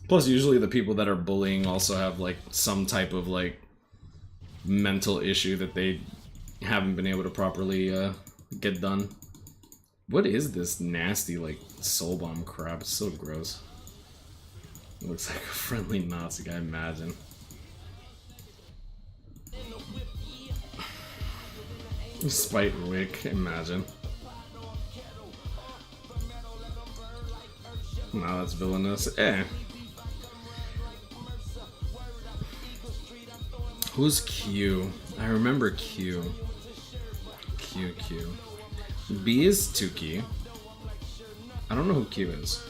Speaker 1: Plus, usually the people that are bullying also have like some type of like mental issue that they haven't been able to properly get done. What is this nasty like soul bomb crap? It's so gross. It looks like a friendly Nazi guy, imagine. Spite Wick, imagine. No, that's villainous. Who's Q? I remember Q. Q. B is Tuki. I don't know who Q is.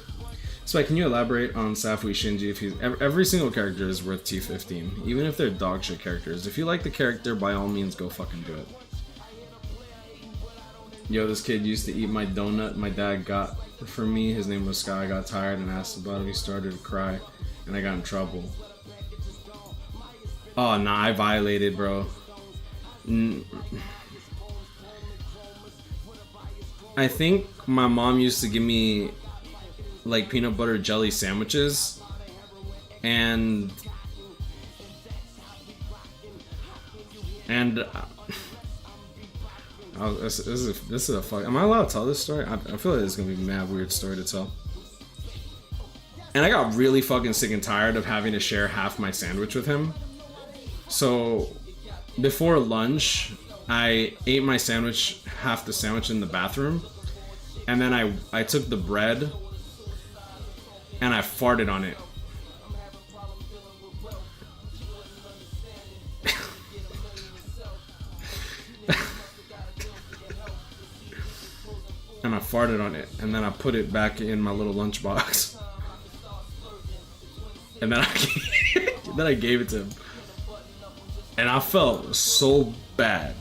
Speaker 1: Spike, can you elaborate on Safui Shinji? If he's every single character is worth T15, even if they're dog shit characters. If you like the character, by all means, go fucking do it. Yo, this kid used to eat my donut my dad got for me. His name was Sky. I got tired and asked about it. He started to cry, and I got in trouble. Oh, nah, I violated, bro. I think my mom used to give me like peanut butter jelly sandwiches, and this is a fuck. Am I allowed to tell this story? I feel like this is gonna be a mad weird story to tell. And I got really fucking sick and tired of having to share half my sandwich with him. So before lunch, I ate my sandwich, half the sandwich, in the bathroom, and then I took the bread and I farted on it. And I farted on it, and then I put it back in my little lunchbox. And then I gave it to him. And I felt so bad,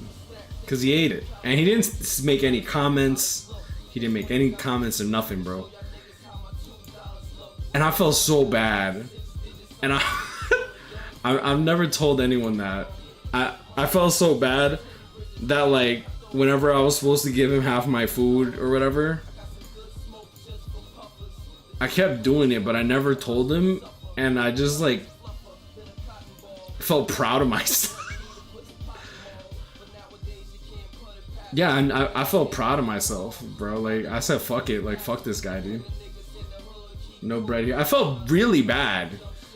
Speaker 1: because he ate it. And he didn't make any comments. He didn't make any comments or nothing, bro. And I felt so bad. And I've never told anyone that. I felt so bad that, like, whenever I was supposed to give him half my food or whatever, I kept doing it, but I never told him. And I just, like, felt proud of myself. Yeah, and I felt proud of myself, bro. Like, I said, fuck it. Like, fuck this guy, dude. No bread here. I felt really bad.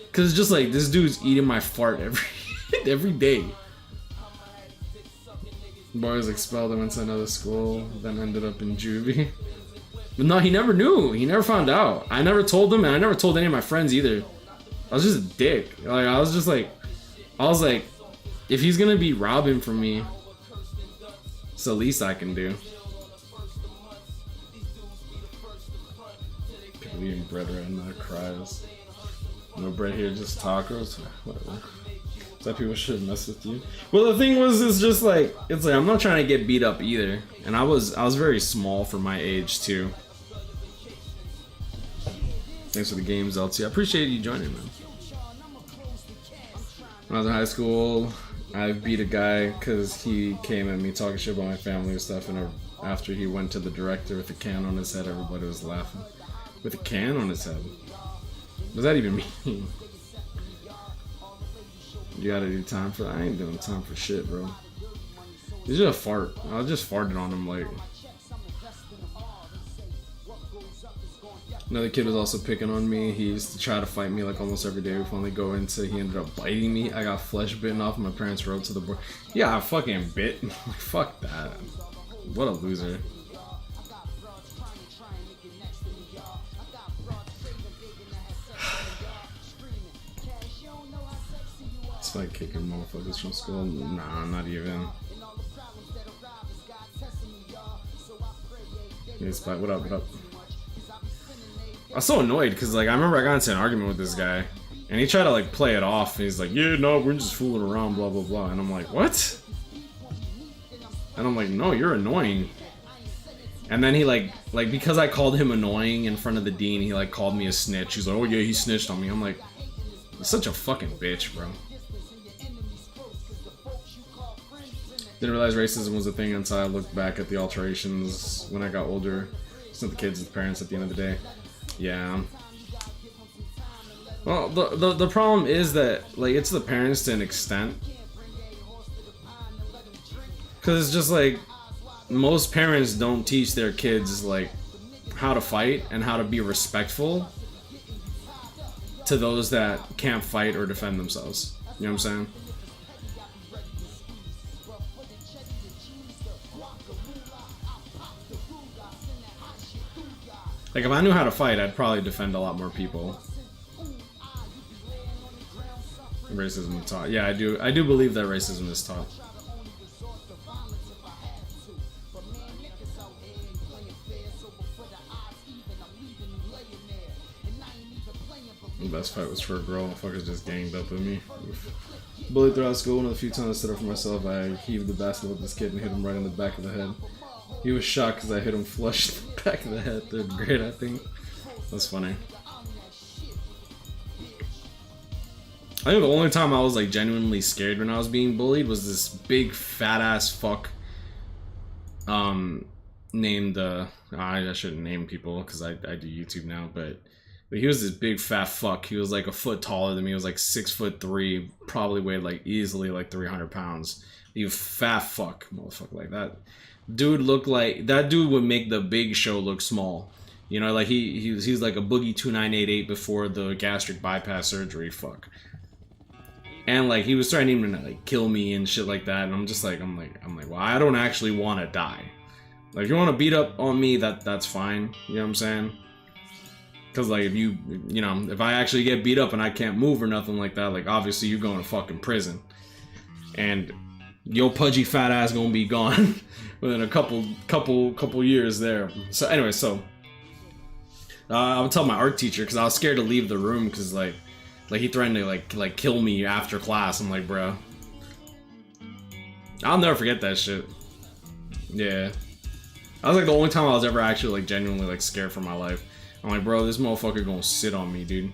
Speaker 1: Because it's just like, this dude's eating my fart every day. Boy was expelled and went to another school, then ended up in juvie. But no, he never knew. He never found out. I never told him, and I never told any of my friends either. I was just a dick. Like, I was like, if he's gonna be robbing from me, it's the least I can do. People eating bread right now, cries. No bread here, just tacos. Whatever. That people shouldn't mess with you. Well, the thing was, it's just like, it's like, I'm not trying to get beat up either. And I was very small for my age too. Thanks for the games, LT. I appreciate you joining, man. When I was in high school, I beat a guy because he came at me talking shit about my family and stuff, and after he went to the director with a can on his head, everybody was laughing. With a can on his head? What does that even mean? You gotta do time for that? I ain't doing time for shit, bro. It's just a fart. I just farted on him, like. Another kid was also picking on me. He used to try to fight me like almost every day. We finally go into, he ended up biting me. I got flesh bitten off. My parents rode to the board. Yeah, I fucking bit. Fuck that. What a loser. Spike kicking motherfuckers from school? Nah, not even. Hey, Spike, what up, what up? I was so annoyed because, like, I remember I got into an argument with this guy, and he tried to, like, play it off. And he's like, yeah, no, we're just fooling around, blah, blah, blah. And I'm like, what? And I'm like, no, you're annoying. And then he, like, because I called him annoying in front of the dean, he, like, called me a snitch. He's like, oh, yeah, he snitched on me. I'm like, you're such a fucking bitch, bro. Didn't realize racism was a thing until I looked back at the alterations when I got older. It's not the kids, it's the parents at the end of the day. Yeah. Well, the problem is that, like, it's the parents to an extent. Because it's just like, most parents don't teach their kids, like, how to fight and how to be respectful to those that can't fight or defend themselves. You know what I'm saying? Like, if I knew how to fight, I'd probably defend a lot more people. Racism is taught. Yeah, I do believe that racism is taught. best fight was for a girl. Fuckers just ganged up with me. Oof. Bullied throughout school. One of the few times I stood up for myself, I heaved the basketball at this kid and hit him right in the back of the head. He was shocked because I hit him flush in the back of the head. Third grade, I think. That's funny. I think the only time I was like genuinely scared when I was being bullied was this big fat ass fuck named I shouldn't name people because I do YouTube now, but he was this big fat fuck. He was like a foot taller than me. He was like 6'3", probably weighed like easily like 300 pounds. You fat fuck, motherfucker, like that. Dude looked like that dude would make the Big Show look small. You know, like he's like a Boogie 2988 before the gastric bypass surgery. Fuck. And like he was threatening to like kill me and shit like that, and I'm like, well, I don't actually want to die. Like, if you want to beat up on me, that's fine. You know what I'm saying? Because like if you know, if I actually get beat up and I can't move or nothing like that, like obviously you're going to fucking prison, and your pudgy fat ass gonna be gone within a couple years there. So anyway, I would tell my art teacher because I was scared to leave the room because like he threatened to like kill me after class. I'm like, bro, I'll never forget that shit. Yeah, that was like the only time I was ever actually like genuinely like scared for my life. I'm like, bro, this motherfucker gonna sit on me, dude.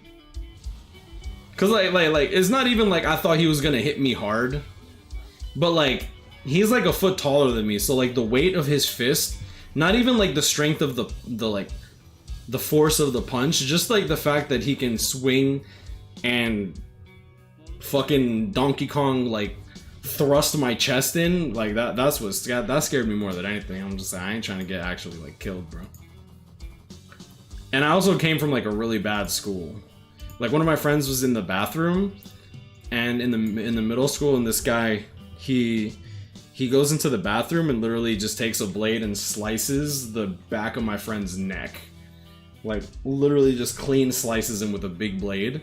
Speaker 1: Cause like it's not even like I thought he was gonna hit me hard, but like he's like a foot taller than me, so like the weight of his fist, not even like the strength of the like the force of the punch, just like the fact that he can swing and fucking Donkey Kong like thrust my chest in, like that scared me more than anything. I'm just like, I ain't trying to get actually like killed, bro. And I also came from like a really bad school. Like one of my friends was in the bathroom and in the middle school, and this guy he goes into the bathroom and literally just takes a blade and slices the back of my friend's neck. Like literally just clean slices him with a big blade.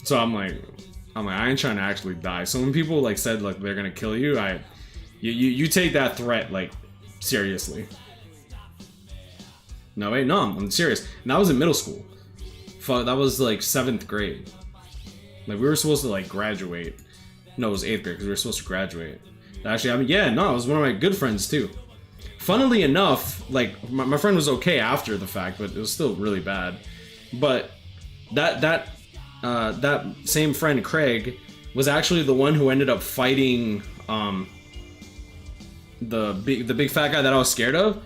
Speaker 1: So I'm like, I ain't trying to actually die. So when people like said like they're gonna kill you, you take that threat like seriously. No, wait, no, I'm serious. And that was in middle school. Fuck, that was like 7th grade. Like we were supposed to like graduate. No, it was 8th grade because we were supposed to graduate. Actually, I mean, yeah, no, it was one of my good friends too. Funnily enough, like my friend was okay after the fact, but it was still really bad. But that same friend Craig was actually the one who ended up fighting the big fat guy that I was scared of.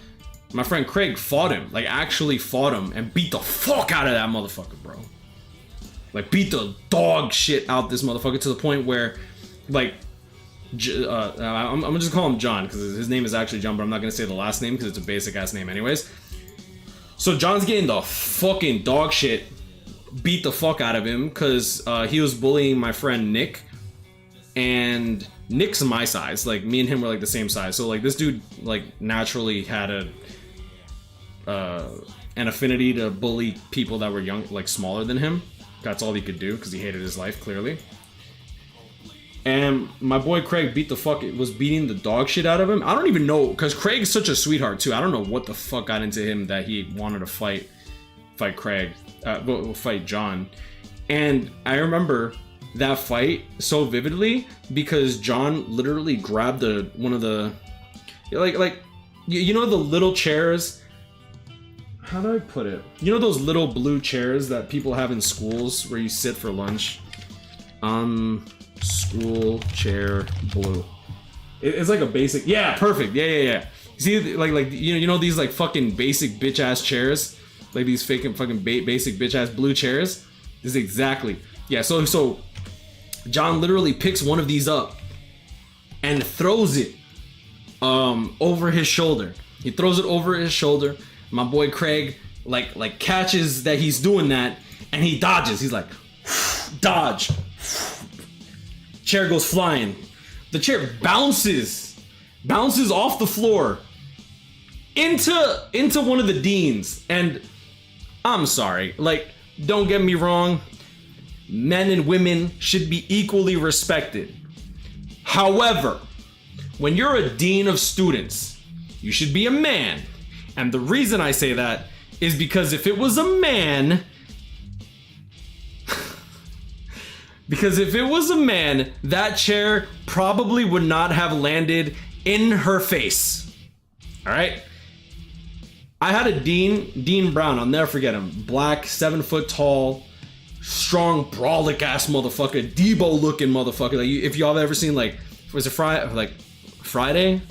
Speaker 1: My friend Craig fought him, like actually fought him and beat the fuck out of that motherfucker, bro. Like beat the dog shit out this motherfucker to the point where, like, I'm gonna just call him John because his name is actually John, but I'm not gonna say the last name because it's a basic ass name anyways. So John's getting the fucking dog shit beat the fuck out of him because he was bullying my friend Nick, and Nick's my size. Like me and him were like the same size, so like this dude like naturally had an affinity to bully people that were young, like smaller than him. That's all he could do because he hated his life clearly. And my boy Craig was beating the dog shit out of him. I don't even know, because Craig's such a sweetheart too. I don't know what the fuck got into him that he wanted to fight John. And I remember that fight so vividly because John literally grabbed one of the like you know the little chairs. How do I put it? You know those little blue chairs that people have in schools where you sit for lunch? School chair blue. It's like a basic. Yeah, perfect. Yeah. You see, like you know these like fucking basic bitch ass chairs, like these fucking basic bitch ass blue chairs. This is exactly. Yeah. So John literally picks one of these up and throws it over his shoulder. He throws it over his shoulder. My boy Craig like catches that he's doing that and he dodges. He's like, dodge. Chair goes flying. The chair bounces off the floor into one of the deans. And I'm sorry, like, don't get me wrong, men and women should be equally respected. However, when you're a dean of students, you should be a man. And the reason I say that is because if it was a man, Because if it was a man, that chair probably would not have landed in her face. All right? I had a Dean Brown, I'll never forget him. Black, 7 foot tall, strong, brolic ass motherfucker, Debo looking motherfucker. Like, if y'all have ever seen, like, was it Friday?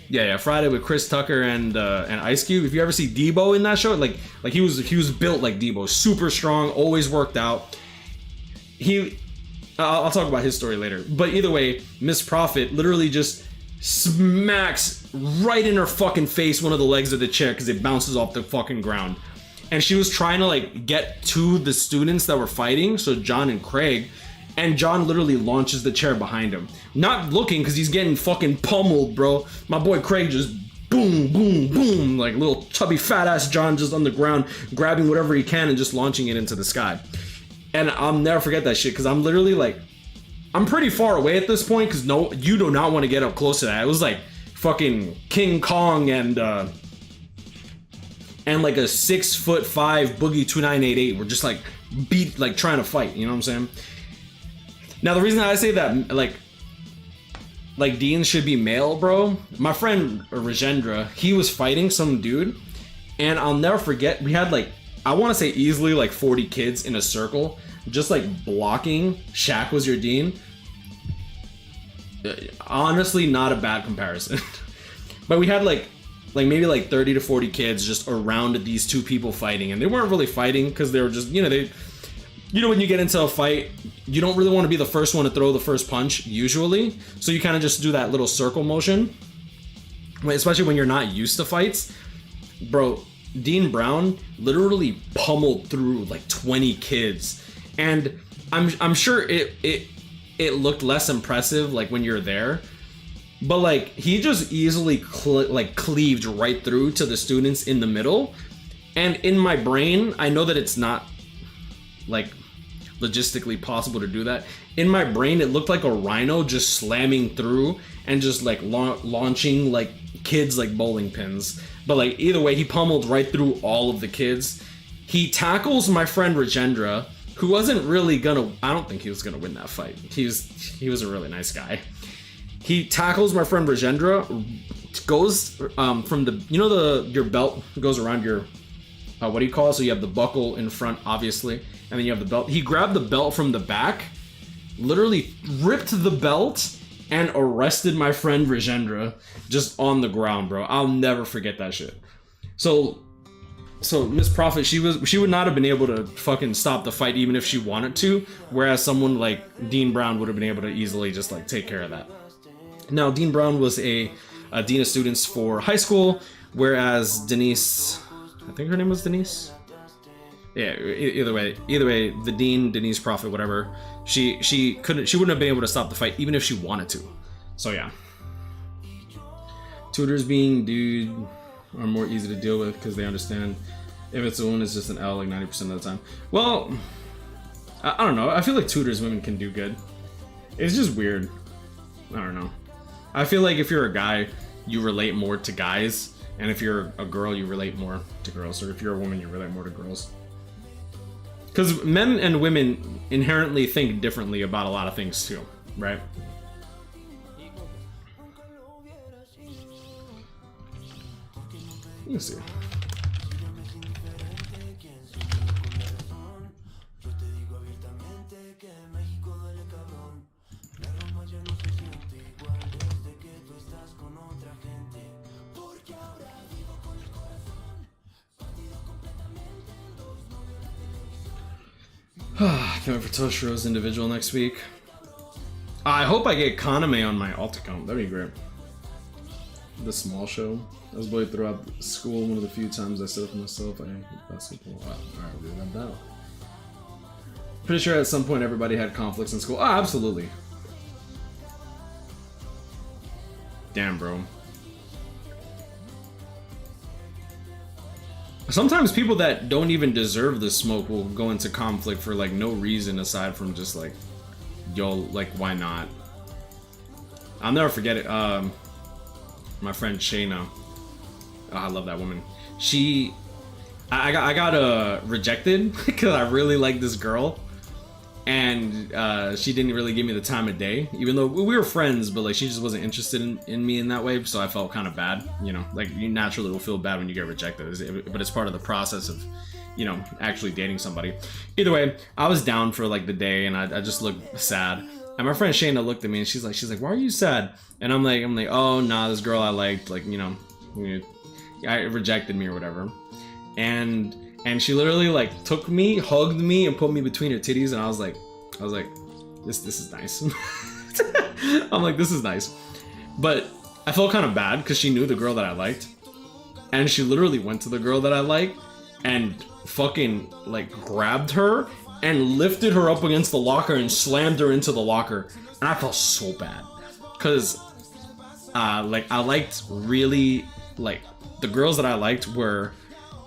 Speaker 1: Yeah, Friday with Chris Tucker and Ice Cube. If you ever see Debo in that show, like he was built like Debo, super strong, always worked out. I'll talk about his story later. But either way, Miss Prophet literally just smacks right in her fucking face one of the legs of the chair because it bounces off the fucking ground. And she was trying to like get to the students that were fighting, so John and Craig, and John literally launches the chair behind him. Not looking because he's getting fucking pummeled, bro. My boy Craig just boom, boom, boom, like little chubby fat ass John just on the ground, grabbing whatever he can and just launching it into the sky. And I'll never forget that shit because I'm literally like, I'm pretty far away at this point because no, you do not want to get up close to that. It was like fucking King Kong and like a 6'5" Boogie 2988 were just like trying to fight, you know what I'm saying? Now the reason I say that like Dean should be male, bro, my friend Rajendra, he was fighting some dude, and I'll never forget, we had like, I want to say easily like 40 kids in a circle, just like blocking. Shaq was your Dean. Honestly, not a bad comparison. But we had like maybe like 30 to 40 kids just around these two people fighting, and they weren't really fighting because they were just, you know, when you get into a fight, you don't really want to be the first one to throw the first punch usually, so you kind of just do that little circle motion, especially when you're not used to fights. Bro, Dean Brown literally pummeled through like 20 kids, and I'm sure it looked less impressive like when you're there, but like he just easily cleaved right through to the students in the middle. And in my brain, I know that it's not like logistically possible to do that. In my brain, it looked like a rhino just slamming through and just like launching like kids like bowling pins. But like either way, he pummeled right through all of the kids. He tackles my friend Rajendra, who wasn't really gonna, I don't think he was gonna win that fight. He was a really nice guy. He tackles my friend Rajendra, goes from the, you know, your belt goes around your, what do you call it? So you have the buckle in front, obviously, and then you have the belt. He grabbed the belt from the back, literally ripped the belt, and arrested my friend Rajendra just on the ground, bro. I'll never forget that shit. So Miss Prophet, she would not have been able to fucking stop the fight even if she wanted to, whereas someone like Dean Brown would have been able to easily just like take care of that. Now, Dean Brown was a dean of students for high school, whereas Denise, I think her name was Denise. Yeah, either way, the dean, Denise Prophet, whatever, she wouldn't have been able to stop the fight even if she wanted to. So yeah. Tutors being dude are more easy to deal with because they understand if it's a woman, it's just an L like 90% of the time. Well, I don't know. I feel like tutors women can do good. It's just weird. I don't know. I feel like if you're a guy, you relate more to guys, and if you're a girl, you relate more to girls, or if you're a woman, you relate more to girls. Because men and women inherently think differently about a lot of things too, right? Let's see. Can't wait for Toshiro's individual next week. I hope I get Kaname on my alt account. That'd be great. The small show. I was bullied throughout school. One of the few times I stood up for myself. I hate basketball. Wow. Alright, we got that. Pretty sure at some point everybody had conflicts in school. Oh, absolutely. Damn, bro. Sometimes people that don't even deserve the smoke will go into conflict for like no reason aside from just like, yo, like why not? I'll never forget it. My friend Shayna, oh, I love that woman. I got rejected because I really like this girl, And she didn't really give me the time of day, even though we were friends, but like she just wasn't interested in me in that way, so I felt kind of bad, you know, like you naturally will feel bad when you get rejected, but it's part of the process of, you know, actually dating somebody. Either way, I was down for like the day, and I just looked sad, and my friend Shayna looked at me and she's like, why are you sad? And I'm like, oh nah, this girl I liked, like, you know, I rejected me or whatever. And she literally like took me, hugged me, and put me between her titties, and I was like, this is nice. I'm like, this is nice. But I felt kind of bad because she knew the girl that I liked, and she literally went to the girl that I liked and fucking like grabbed her and lifted her up against the locker and slammed her into the locker, and I felt so bad because like I liked really, like, the girls that I liked were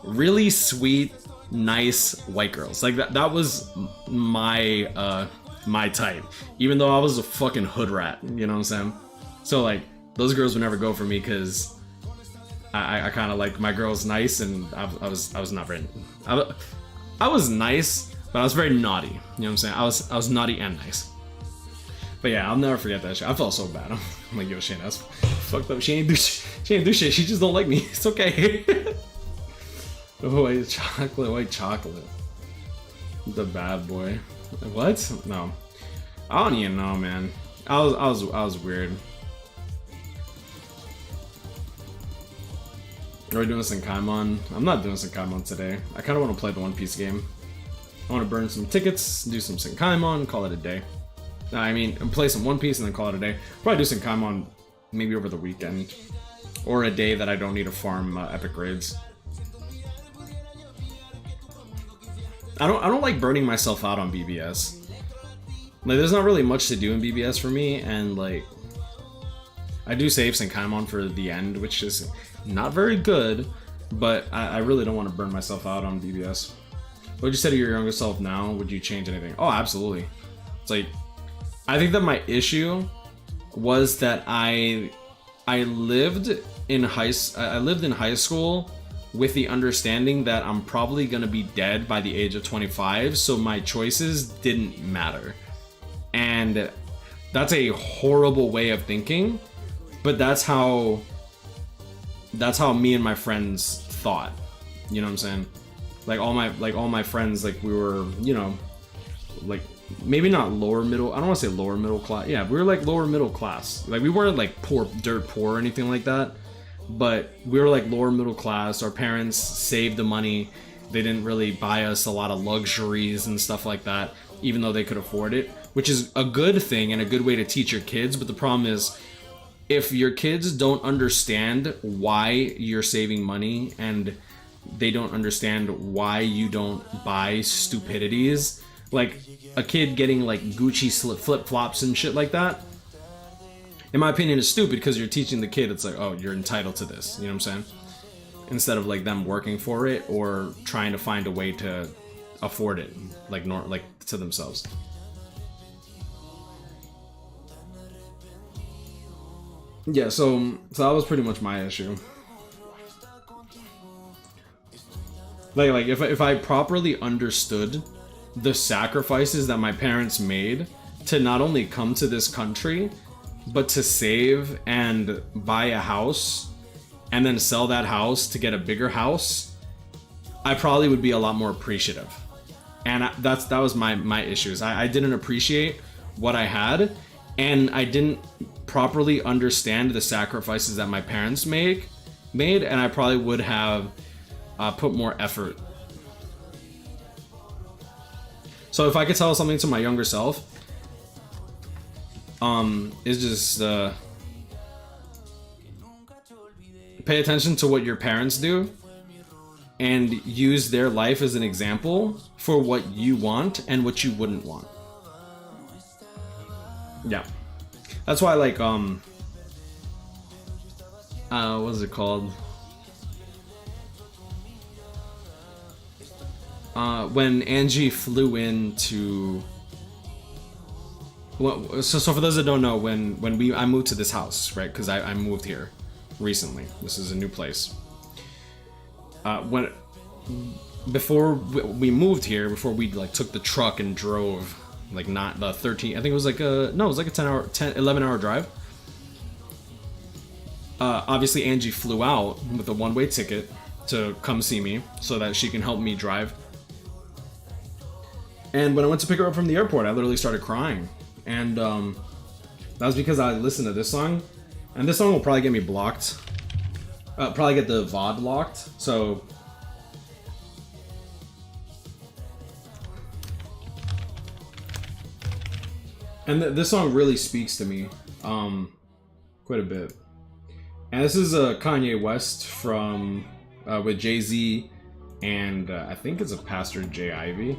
Speaker 1: really sweet, nice white girls. Like that was my my type, even though I was a fucking hood rat, you know what I'm saying? So like those girls would never go for me because I kind of like my girls nice, and I was not very, I was nice, but I was very naughty, you know what I'm saying? I was naughty and nice. But yeah, I'll never forget that shit. I felt so bad. I'm like, yo, Shane, that's fucked up. She ain't do shit. She just don't like me. It's okay. White chocolate. The bad boy. What? No. I don't even know, man. I was weird. Are we doing this in Kaimon? I'm not doing Senkaimon today. I kind of want to play the One Piece game. I want to burn some tickets, do some Senkaimon, call it a day. I mean, play some One Piece and then call it a day. Probably do Senkaimon maybe over the weekend. Or a day that I don't need to farm epic raids. I don't like burning myself out on BBS. Like, there's not really much to do in BBS for me, and like, I do save Senkaimon for the end, which is not very good, but I really don't want to burn myself out on BBS. What would you say to your younger self now? Would you change anything? Oh, absolutely. It's like, I think that my issue was that I lived in high school with the understanding that I'm probably gonna be dead by the age of 25, so my choices didn't matter. And that's a horrible way of thinking, but that's how me and my friends thought. You know what I'm saying? Like all my friends, like we were, you know, like maybe not lower middle, I don't want to say lower middle class. Yeah, we were like lower middle class. Like we weren't like dirt poor or anything like that, but we were like lower middle class. Our parents saved the money. They didn't really buy us a lot of luxuries and stuff like that, even though they could afford it, which is a good thing and a good way to teach your kids. But the problem is, if your kids don't understand why you're saving money and they don't understand why you don't buy stupidities, like a kid getting like Gucci flip-flops and shit like that, in my opinion, is stupid, because you're teaching the kid, it's like, oh, you're entitled to this, you know what I'm saying? Instead of like them working for it or trying to find a way to afford it, like to themselves. Yeah, so that was pretty much my issue. Like if I properly understood the sacrifices that my parents made to not only come to this country, but to save and buy a house and then sell that house to get a bigger house, I probably would be a lot more appreciative. And that was my issues. I didn't appreciate what I had, and I didn't properly understand the sacrifices that my parents made, and I probably would have put more effort. So if I could tell something to my younger self, is just pay attention to what your parents do and use their life as an example for what you want and what you wouldn't want. Yeah. That's why, like, what is it called? When Angie flew into, well, so for those that don't know, when I moved to this house, right? Because I moved here recently. This is a new place. Before we moved here, before we like took the truck and drove like not the 13. I think it was like a no, it was like a 11 hour drive. Obviously, Angie flew out with a one-way ticket to come see me so that she can help me drive. And when I went to pick her up from the airport, I literally started crying. And that was because I listened to this song. And this song will probably get me blocked. Probably get the VOD locked. So... And this song really speaks to me quite a bit. And this is Kanye West from with Jay-Z and I think it's a Pastor J. Ivy.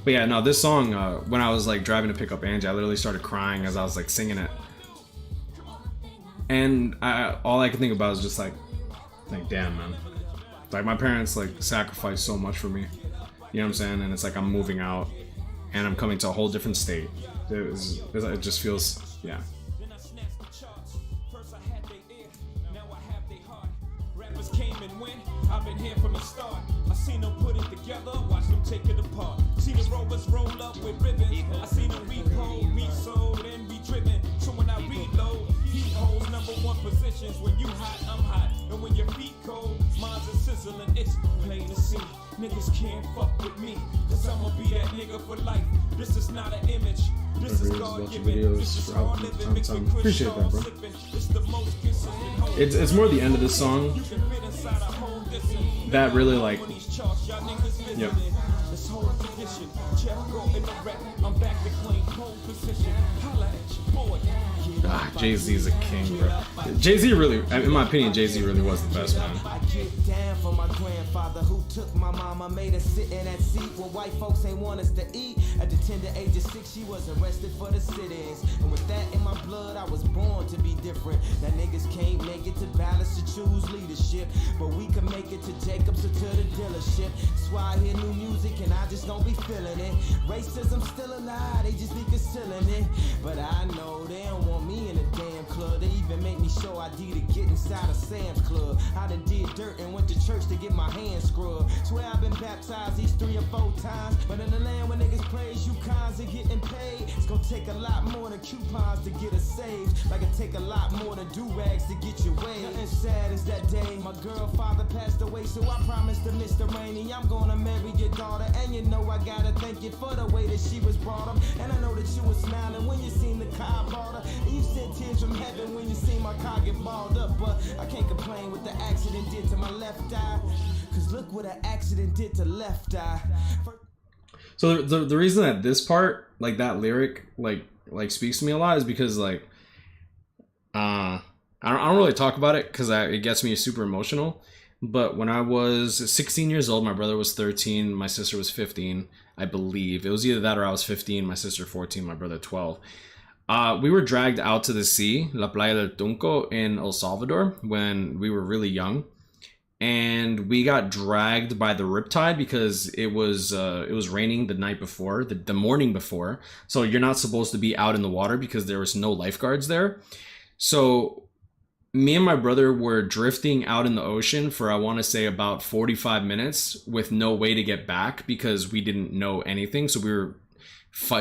Speaker 1: But yeah, no, this song, when I was like driving to pick up Angie, I literally started crying as I was like singing it. And all I could think about was just like damn, man. Like my parents like sacrificed so much for me. You know what I'm saying? And it's like I'm moving out and I'm coming to a whole different state. It just feels, yeah.
Speaker 4: I've been here from the start. I seen them put it together, watch them take it apart. See the rovers roll up with ribbons. I seen them repo, resold, and re-driven. So when I reload, heat holds #1 positions. When you hot, I'm hot. And when your feet cold, mine's a sizzling. It's plain to see. Niggas can't fuck with me, cause I'ma be that nigga for life. This is not an image. This is God given. This is hard living. Mixed with
Speaker 1: Appreciate that, bro.
Speaker 4: slipping. It's the most consistent.
Speaker 1: It's more the end of this song
Speaker 4: You can fit inside a whole distance.
Speaker 1: that really like,
Speaker 4: Yep. This whole position, Jeff go in the wreck. I'm back to claim pole position. Holla at your boy.
Speaker 1: Jay-Z's a king, bro. Jay-Z really, in my opinion, Jay-Z really was the best, man.
Speaker 2: I get down for my grandfather who took my mama, made her sit in that seat where white folks ain't want us to eat. At the tender age of 6, she was arrested for the sit-ins. And with that in my blood, I was born to be different. Now niggas can't make it to balance to choose leadership, but we can make it to Jacobs or to the dealership. That's why I hear new music and I just don't be feeling it. Racism still alive, they just be concealing it. But I know they don't want me in a damn club. They even make me show ID to get inside a Sam's Club. I done did dirt and went to church to get my hands scrubbed. Swear I've been baptized these 3 or 4 times. But in the land where niggas praise you cons and getting paid, it's gonna take a lot more than coupons to get us saved. Like it take a lot more than do-rags to get your way. Nothing sad as that day my girl father passed away, so I promised to Mr. Rainey I'm gonna marry your daughter. And you know I gotta thank you for the way that she was brought up. And I know that you was smiling when you seen the car bought her. And you sent tears from heaven when you seen my car get balled up. But I can't complain what the accident did to my left eye, cause look what an accident did to left eye.
Speaker 1: So the reason that this part, like that lyric, like speaks to me a lot is because like, I don't really talk about it because it gets me super emotional. But when I was 16 years old, my brother was 13, my sister was 15, I believe. It was either that or I was 15, my sister 14, my brother 12. We were dragged out to the sea, La Playa del Tunco in El Salvador, when we were really young. And we got dragged by the riptide because it was raining the night before, the morning before. So you're not supposed to be out in the water because there was no lifeguards there. So me and my brother were drifting out in the ocean for, I want to say, about 45 minutes with no way to get back because we didn't know anything. So we were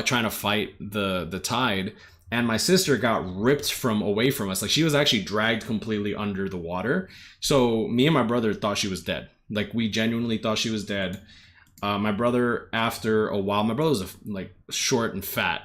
Speaker 1: trying to fight the tide. And my sister got ripped away from us. Like she was actually dragged completely under the water. So me and my brother thought she was dead. Like we genuinely thought she was dead. My brother, after a while, my brother was like short and fat.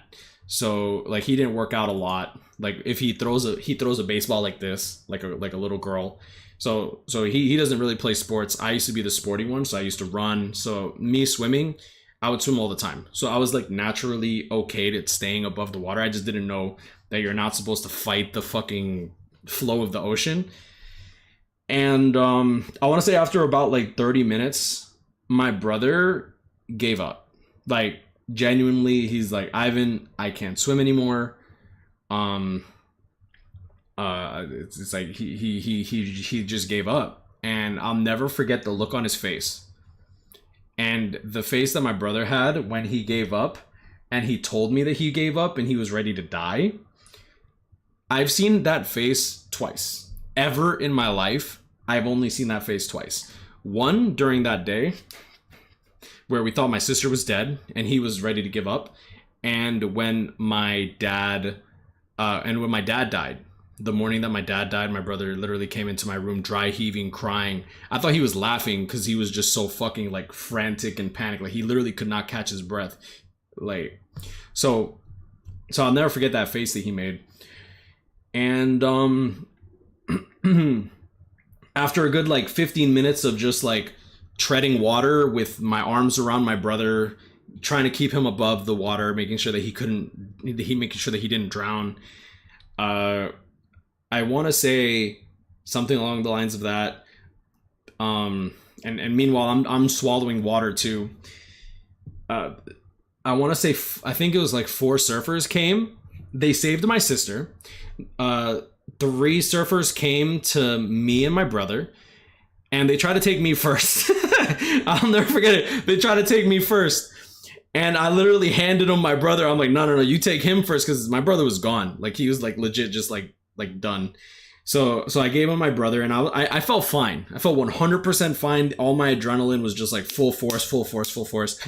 Speaker 1: So like he didn't work out a lot. Like if he throws a baseball like this, like a little girl. So he doesn't really play sports. I used to be the sporty one, so I used to run. So me swimming, I would swim all the time. So I was like naturally okay to staying above the water. I just didn't know that you're not supposed to fight the fucking flow of the ocean. And I want to say after about like 30 minutes, my brother gave up. Like genuinely, he's like, Ivan, I can't swim anymore. It's like he just gave up. And I'll never forget the look on his face. And the face that my brother had when he gave up and he told me that he gave up and he was ready to die. I've seen that face twice. Ever in my life, I've only seen that face twice. One, during that day, where we thought my sister was dead and he was ready to give up. And when my dad died, the morning that my dad died, my brother literally came into my room dry heaving, crying. I thought he was laughing because he was just so fucking like frantic and panicked. Like he literally could not catch his breath. Like, so I'll never forget that face that he made. And after a good like 15 minutes of just like treading water with my arms around my brother, trying to keep him above the water, making sure that he didn't drown. I want to say something along the lines of that. And meanwhile, I'm swallowing water too. I want to say, I think it was like 4 surfers came. They saved my sister. 3 surfers came to me and my brother, and they tried to take me first. I'll never forget it. They tried to take me first. And I literally handed him my brother. I'm like, no, you take him first, because my brother was gone. Like he was like legit just like done. So I gave him my brother, and I felt fine. I felt 100% fine. All my adrenaline was just like full force.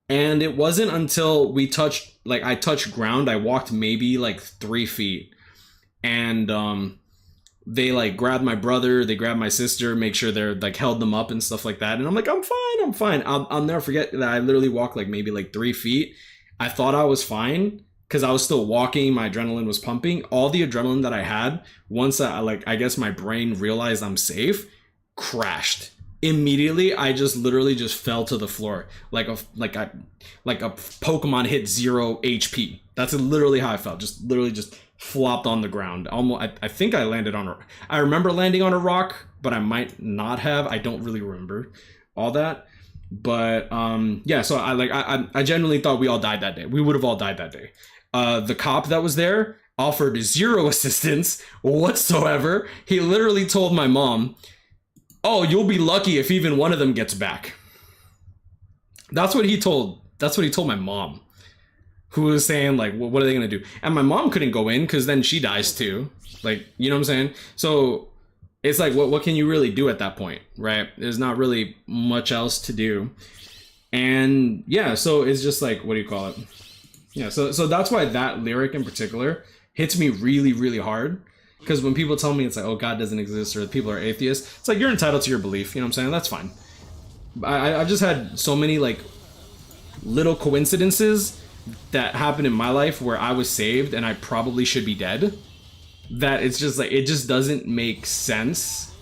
Speaker 1: And it wasn't until I touched ground, I walked maybe like 3 feet. And they like grabbed my brother, they grabbed my sister, make sure they're like held them up and stuff like that. And I'm like, I'm fine. I'll never forget that I literally walked like maybe like 3 feet. I thought I was fine because I was still walking. My adrenaline was pumping. All the adrenaline that I had, once I guess my brain realized I'm safe, crashed. Immediately, I just literally just fell to the floor like a Pokemon hit 0 HP. That's literally how I felt. Just literally just flopped on the ground. Almost, I think I landed on I remember landing on a rock, but I might not have. I don't really remember all that. But yeah. So I genuinely thought we all died that day. We would have all died that day. The cop that was there offered 0 assistance whatsoever. He literally told my mom, "Oh, you'll be lucky if even one of them gets back." That's what he told my mom, who was saying like, what are they gonna do? And my mom couldn't go in because then she dies too. Like, you know what I'm saying? So it's like, what can you really do at that point, right? There's not really much else to do. And yeah, so it's just like, what do you call it? Yeah, so that's why that lyric in particular hits me really, really hard. Because when people tell me it's like, oh, God doesn't exist, or people are atheists, it's like, you're entitled to your belief. You know what I'm saying? That's fine. I've just had so many like little coincidences that happened in my life where I was saved and I probably should be dead, that it's just like, it just doesn't make sense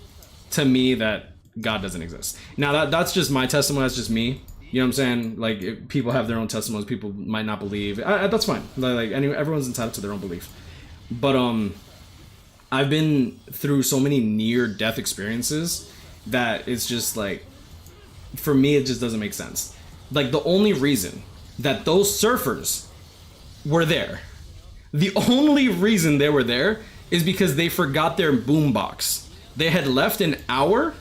Speaker 1: to me that God doesn't exist. Now that's just my testimony. That's just me. You know what I'm saying? Like, if people have their own testimonies, people might not believe. That's fine. Like everyone's entitled to their own belief. But I've been through so many near-death experiences that it's just like, for me, it just doesn't make sense. Like, the only reason that those surfers were there, the only reason they were there is because they forgot their boombox. They had left an hour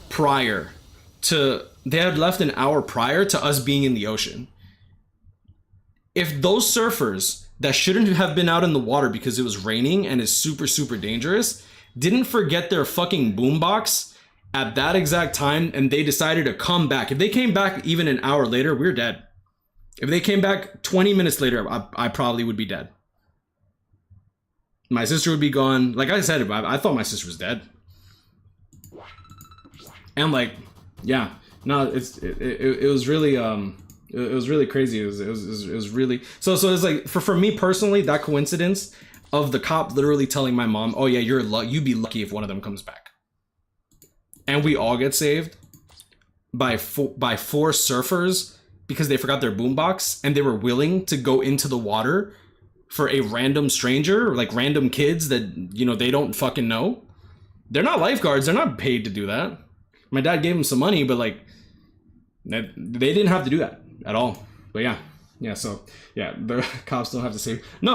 Speaker 1: prior to us being in the ocean. If those surfers that shouldn't have been out in the water because it was raining and is super, super dangerous didn't forget their fucking boombox at that exact time, and they decided to come back. If they came back even an hour later, we're dead. If they came back 20 minutes later, I probably would be dead. My sister would be gone. Like I said, I thought my sister was dead. And like, yeah, no, it was really it was really crazy. It was really so it's like for me personally, that coincidence of the cop literally telling my mom, "Oh yeah, you'd be lucky if one of them comes back," and we all get saved by 4 surfers because they forgot their boombox and they were willing to go into the water for a random stranger, like random kids that, you know, they don't fucking know. They're not lifeguards. They're not paid to do that. My dad gave them some money, but like, they didn't have to do that at all. But yeah. So yeah, the cops don't have to save. No,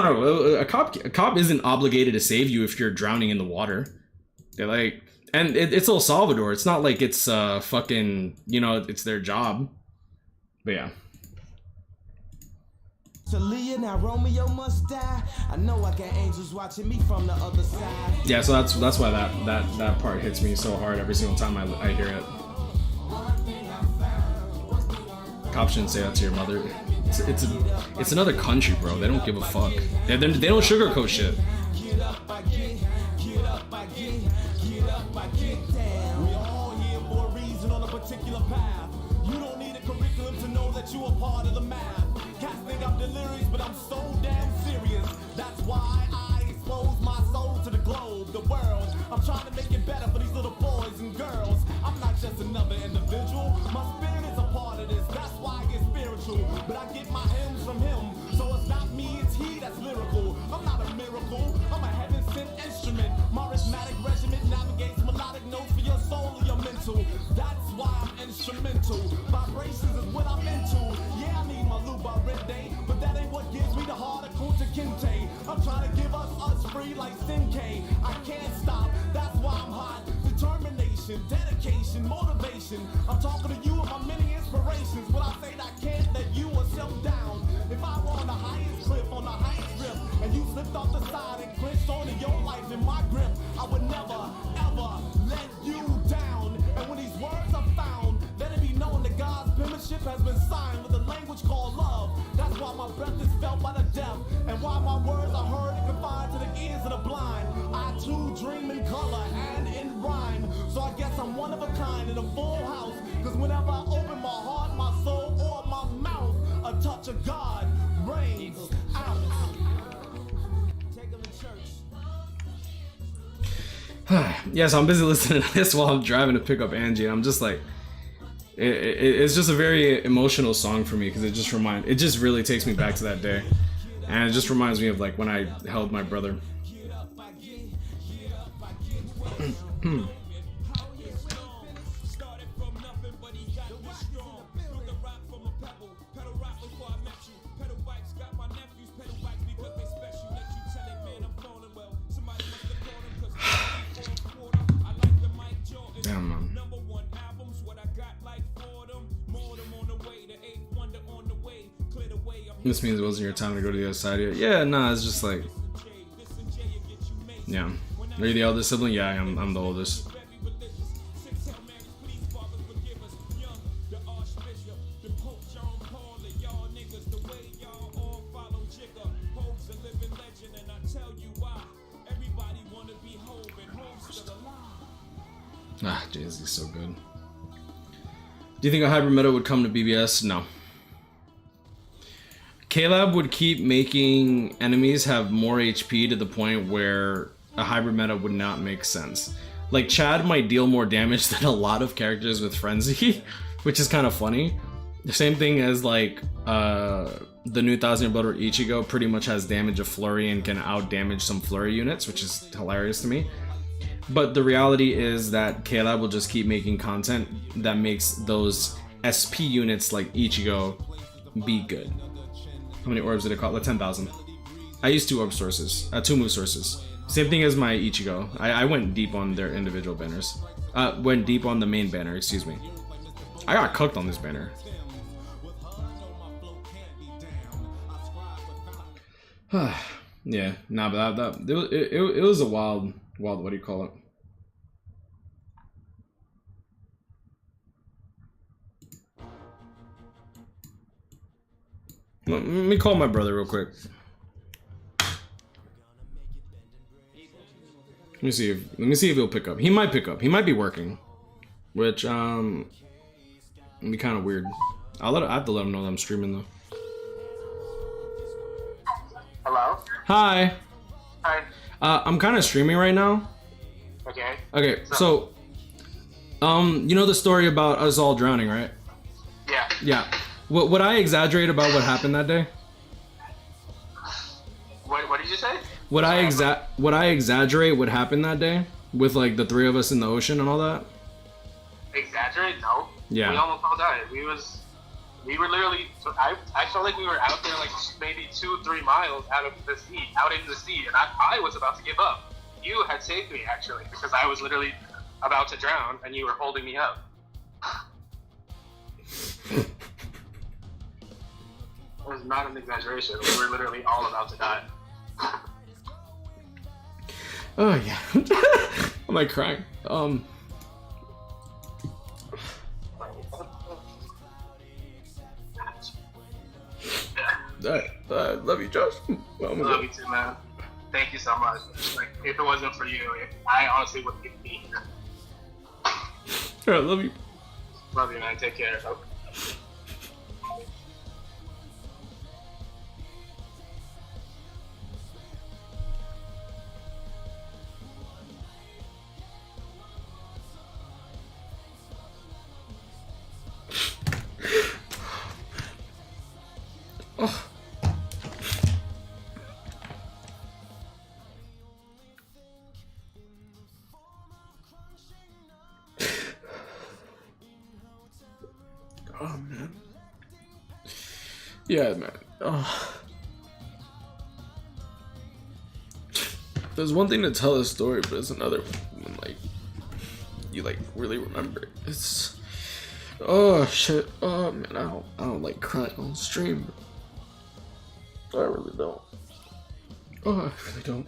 Speaker 1: a cop isn't obligated to save you if you're drowning in the water. They're like, and it's El Salvador. It's not like it's fucking, you know, it's their job. But yeah.
Speaker 2: Talia, now Romeo must die. I know I got angels watching me from the other side.
Speaker 1: Yeah, so that's why that part hits me so hard every single time I hear it. Cops shouldn't say that to your mother. It's another country, bro. They don't give a fuck. They don't sugarcoat shit.
Speaker 4: Get up, I get down. We all here for a reason on a particular path. You don't need a curriculum to know that you are part of the math. Cats think I'm delirious, but I'm so damn serious. That's why I expose my soul to the globe, the world. I'm trying to make it better for these little boys and girls. I'm not just another individual. My spirit is a part of this. That's why I get spiritual. But I get my hymns from him. So it's not me, it's he that's lyrical. I'm not a miracle. I'm a heaven-sent instrument. My rhythmic regiment navigates melodic notes for your soul or your mental. That's why I'm instrumental. Vibrations is what I'm into. Yeah, I need my luba rende, but that ain't what gives me the heart of Kunta Kinte. I'm trying to give us free like Sinkei. I can't stop, that's why I'm hot. Determination, dedication, motivation. I'm talking to you and my many inspirations. When I say that I can't let you or self down. If I were on the highest cliff, on the highest grip, and you slipped off the side and clinched onto your life in my grip, I would never, ever let you down. And when these words are found, let it be known that God's penmanship has been signed with a language called love. That's why my breath is felt by the deaf, and why my words are heard and confined to the ears of the blind. I too dream in color and in rhyme, so I guess I'm one of a kind in a full house. Cause whenever I open my heart, my soul, or my mouth, a touch of God rains out. Take them to church.
Speaker 1: Yeah, so I'm busy listening to this while I'm driving to pick up Angie, and I'm just like, it's just a very emotional song for me because it just really takes me back to that day, and it just reminds me of like when I held my brother. Damn, man. This means it wasn't your time to go to the other side yet. Yeah, nah, it's just like, yeah. Are you the eldest sibling? Yeah, I'm the oldest. Ah, Jay-Z's so good. Do you think a hybrid meta would come to BBS? No. K-Lab would keep making enemies have more HP to the point where a hybrid meta would not make sense. Like, Chad might deal more damage than a lot of characters with Frenzy, which is kind of funny. The same thing as, like, the new 1000 Year Blood or Ichigo pretty much has damage of Flurry and can out-damage some Flurry units, which is hilarious to me. But the reality is that K-Lab will just keep making content that makes those SP units like Ichigo be good. How many orbs did it cost? Like 10,000. I used 2 orb sources, 2 move sources. Same thing as my Ichigo. I went deep on their individual banners. Went deep on the main banner, excuse me. I got cooked on this banner. Yeah, nah, but it was a wild, what do you call it? Let me call my brother real quick. Let me see if he'll pick up. He might pick up. He might be working, which it'd be kind of weird. I have to let him know that I'm streaming though.
Speaker 5: Hello?
Speaker 1: Hi.
Speaker 5: Hi.
Speaker 1: I'm kind of streaming right now.
Speaker 5: Okay.
Speaker 1: Okay, so you know the story about us all drowning, right?
Speaker 5: Yeah.
Speaker 1: Yeah. Would I exaggerate about what happened that day?
Speaker 5: What did you say?
Speaker 1: Would I exaggerate what happened that day with like the 3 of us in the ocean and all that?
Speaker 5: Exaggerate? No.
Speaker 1: Yeah.
Speaker 5: We almost all died. We were literally. I felt like we were out there like maybe 2-3 miles out in the sea, and I was about to give up. You had saved me actually because I was literally about to drown and you were holding me up. It was not an exaggeration. We were literally all about to die.
Speaker 1: Oh yeah. I'm like crying. Love you, Josh. Oh my
Speaker 5: Love
Speaker 1: God.
Speaker 5: you too, man. Thank you so much. Like, if it wasn't for you, I honestly wouldn't be here.
Speaker 1: I love you.
Speaker 5: Love you, man. Take care.
Speaker 1: Oh. Oh man. Yeah, man. Oh. There's one thing to tell a story, but it's another when like you like really remember it. It's oh shit. Oh man, I don't like crying on stream. I really don't. Oh, I really don't.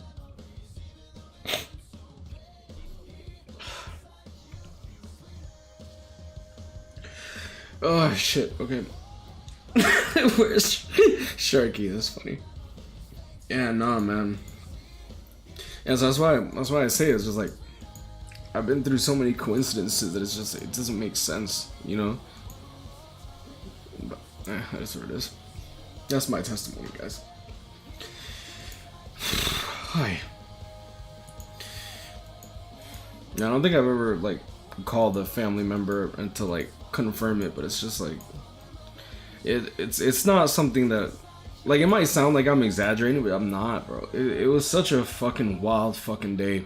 Speaker 1: Oh shit. Okay. Where's Sharky? That's funny. Yeah, nah, man. Yeah, so that's why I say it's just like I've been through so many coincidences that it's just it doesn't make sense, you know. But that's what it is. That's my testimony, guys. Hi. I don't think I've ever like called a family member and to like confirm it, but it's just like it's not something that like it might sound like I'm exaggerating, but I'm not, bro. It was such a fucking wild fucking day,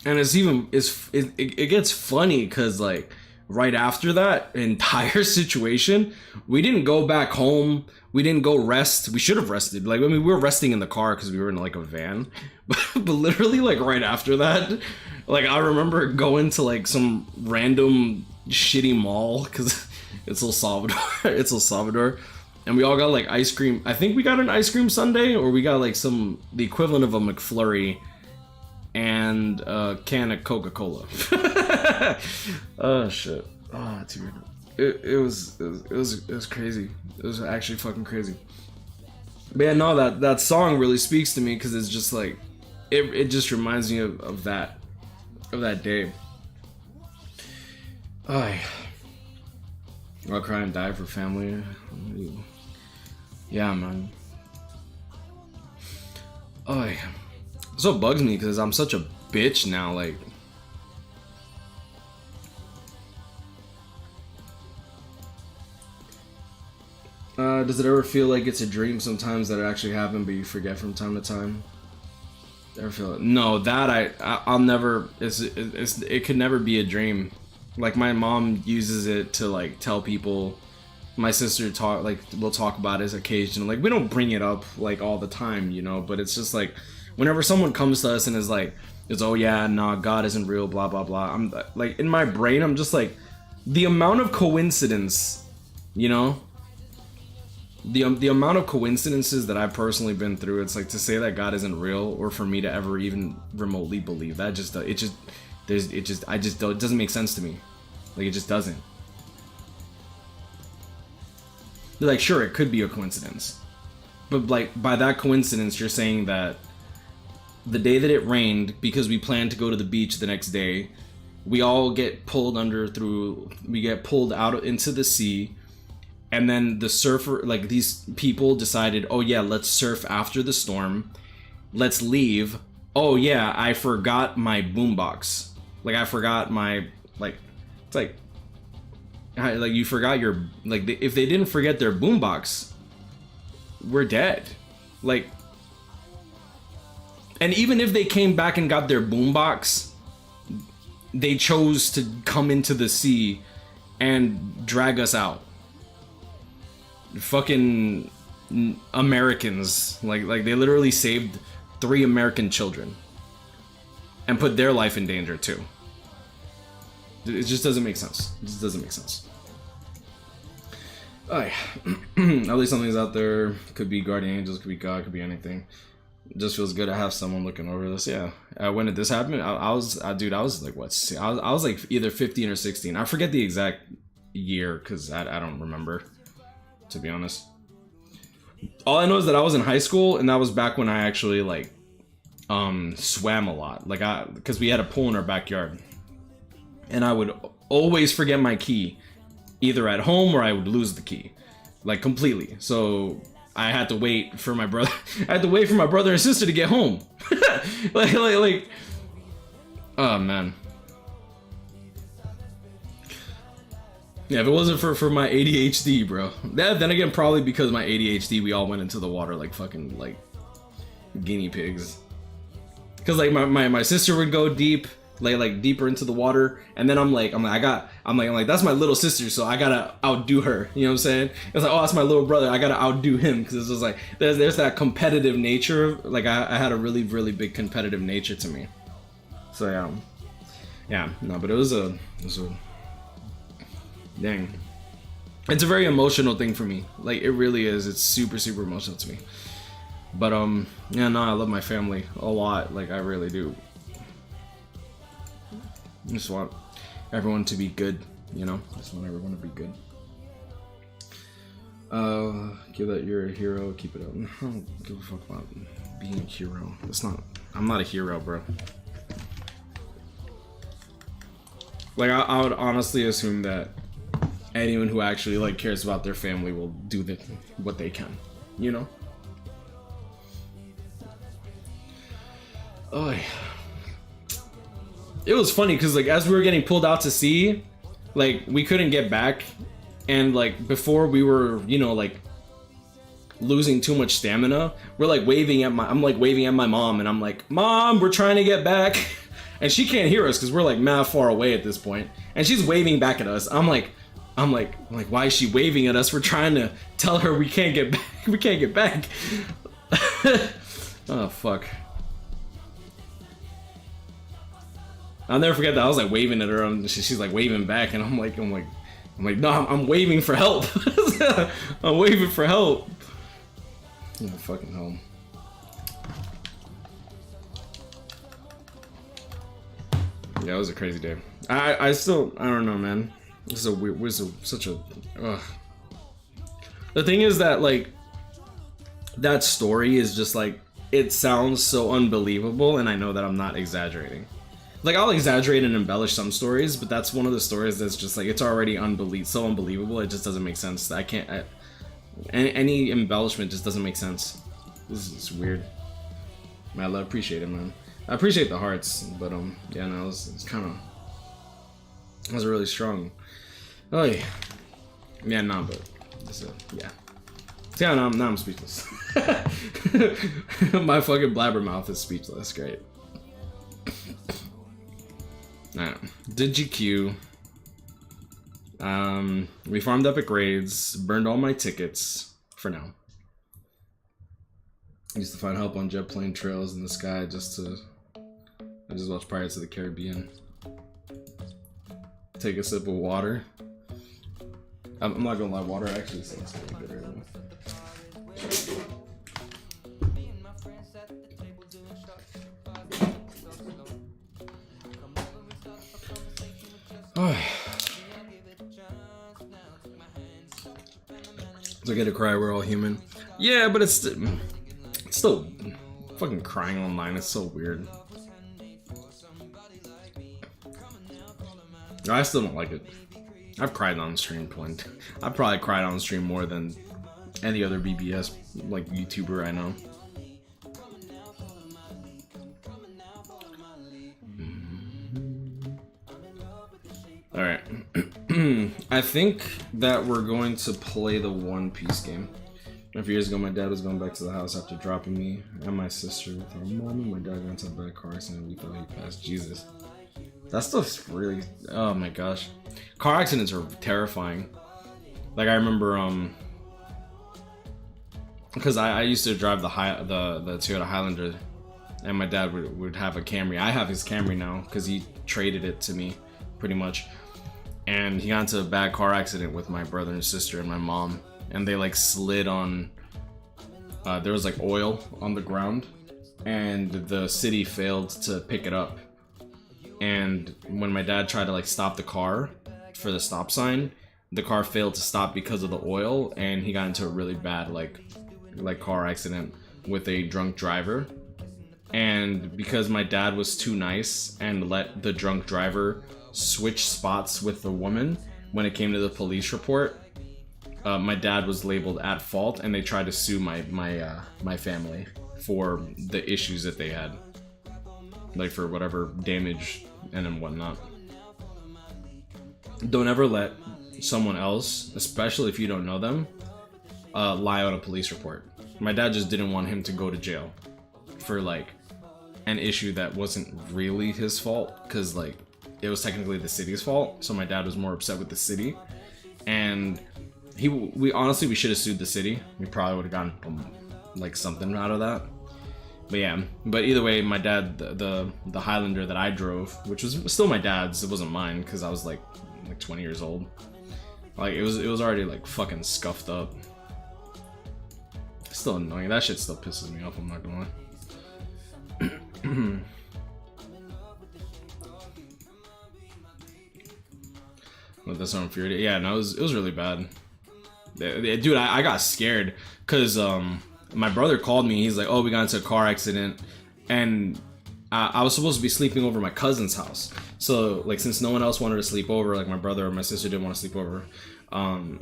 Speaker 1: and it gets funny because like right after that entire situation, we didn't go back home. We didn't go rest. We should have rested. Like, I mean, we were resting in the car because we were in like a van. But literally, like right after that, like I remember going to like some random shitty mall because it's El Salvador. It's El Salvador, and we all got like ice cream. I think we got an ice cream sundae, or we got like the equivalent of a McFlurry and a can of Coca-Cola. Oh shit. Oh, dude. It was crazy. It was actually fucking crazy. But yeah, no, that song really speaks to me because it's just like it just reminds me of that day. I'll cry and die for family. Yeah, man. Oh, so it bugs me because I'm such a bitch now. Like, does it ever feel like it's a dream sometimes that it actually happened, but you forget from time to time? Ever feel it? No, that I'll never. It could never be a dream. Like my mom uses it to like tell people. My sister we'll talk about it occasionally. Like we don't bring it up like all the time, you know. But it's just like whenever someone comes to us and is like, "It's oh yeah, nah, God isn't real," blah blah blah. I'm like in my brain, I'm just like the amount of coincidence, you know. The amount of coincidences that I've personally been through, it's like to say that God isn't real, or for me to ever even remotely believe that, it doesn't make sense to me. Like it just doesn't. Like sure, it could be a coincidence, but like by that coincidence, you're saying that the day that it rained, because we planned to go to the beach the next day, we all get pulled out into the sea. And then the surfer, like these people decided, oh yeah, let's surf after the storm. Let's leave. Oh yeah, I forgot my boombox. Like I forgot my, like, it's like you forgot your, like if they didn't forget their boombox, we're dead. Like, and even if they came back and got their boombox, they chose to come into the sea and drag us out. Fucking Americans, like they literally saved 3 American children and put their life in danger too. It just doesn't make sense. It just doesn't make sense. At least something's out there. Could be guardian angels, could be God, could be anything. It just feels good to have someone looking over this. Yeah. When did this happen? I was like what? I was like either 15 or 16. I forget the exact year because I don't remember. To be honest, All I know is that I was in high school, and that was back when I actually like swam a lot. Like because we had a pool in our backyard, and I would always forget my key, either at home or I would lose the key, like completely. So I had to wait for my brother. I had to wait for my brother and sister to get home. like. Oh man. Yeah, if it wasn't for my ADHD, bro. Then again, probably because my ADHD, we all went into the water like fucking like guinea pigs. Cause like my sister would go deep, like deeper into the water, and then I'm like that's my little sister, so I gotta outdo her. You know what I'm saying? It's like, oh, that's my little brother, I gotta outdo him, because it's just like there's that competitive nature. Like I had a really big competitive nature to me. So yeah, no, but it was a dang. It's a very emotional thing for me. Like it really is. It's super emotional to me. But yeah, no, I love my family a lot. Like I really do. I just want everyone to be good, you know? I just want everyone to be good. Give that you're a hero, keep it up. I don't give a fuck about being a hero. I'm not a hero, bro. Like I would honestly assume that anyone who actually like cares about their family will do what they can, you know? Oh, it was funny because like as we were getting pulled out to sea, like we couldn't get back, and like before we were, you know, like losing too much stamina, I'm like waving at my mom, and I'm like, Mom, we're trying to get back. And she can't hear us because we're like mad far away at this point, and she's waving back at us. I'm like, why is she waving at us? We're trying to tell her we can't get back. We can't get back. Oh fuck! I'll never forget that. I was like waving at her, and she's like waving back, and I'm like, no, I'm waving for help. I'm waving for help. Oh fucking hell. Yeah, it was a crazy day. I don't know, man. This is a weird, such a, ugh. The thing is that, like, that story is just, like, it sounds so unbelievable, and I know that I'm not exaggerating. Like, I'll exaggerate and embellish some stories, but that's one of the stories that's just, like, it's already so unbelievable, it just doesn't make sense. Any embellishment just doesn't make sense. This is weird. I appreciate it, man. I appreciate the hearts, but yeah, no, it's kind of, it was really strong. Oh yeah, nah, but yeah. Yeah, now I'm speechless. My fucking blabbermouth is speechless. Great. Alright, did GQ. We farmed epic raids, burned all my tickets for now. Used to find help on jet plane trails in the sky just to. I just watched Pirates of the Caribbean. Take a sip of water. I'm not gonna lie, water actually sounds really good right now. It's okay to cry, we're all human. Yeah, but it's still fucking crying online, it's so weird. I still don't like it. I've cried on stream plenty. I've probably cried on stream more than any other BBS like YouTuber I know. Alright. I think that we're going to play the One Piece game. A few years ago, my dad was going back to the house after dropping me and my sister with our mom, and my dad got into a bad car accident. We thought he passed. Jesus. That stuff's really, oh my gosh. Car accidents are terrifying. Like I remember, because I used to drive the Toyota Highlander, and my dad would have a Camry. I have his Camry now because he traded it to me, pretty much. And he got into a bad car accident with my brother and sister and my mom, and they like slid on. There was like oil on the ground, and the city failed to pick it up. And when my dad tried to like stop the car for the stop sign, the car failed to stop because of the oil, and he got into a really bad like like car accident with a drunk driver, and because my dad was too nice and let the drunk driver switch spots with the woman when it came to the police report, my dad was labeled at fault, and they tried to sue my family for the issues that they had, like for whatever damage and then whatnot. Don't ever let someone else, especially if you don't know them, lie on a police report. My dad just didn't want him to go to jail for like an issue that wasn't really his fault, because like it was technically the city's fault. So my dad was more upset with the city, and we honestly, we should have sued the city. We probably would have gotten like something out of that. But yeah, but either way, my dad, the Highlander that I drove, which was still my dad's, it wasn't mine because I was like 20 years old. Like it was already like fucking scuffed up. Still annoying. That shit still pisses me off, I'm not gonna lie. Well, that's so infuriating. Yeah, no, it was really bad. Dude, I got scared because my brother called me. He's like, oh, we got into a car accident, and I was supposed to be sleeping over my cousin's house. So like, since no one else wanted to sleep over, like my brother or my sister didn't want to sleep over,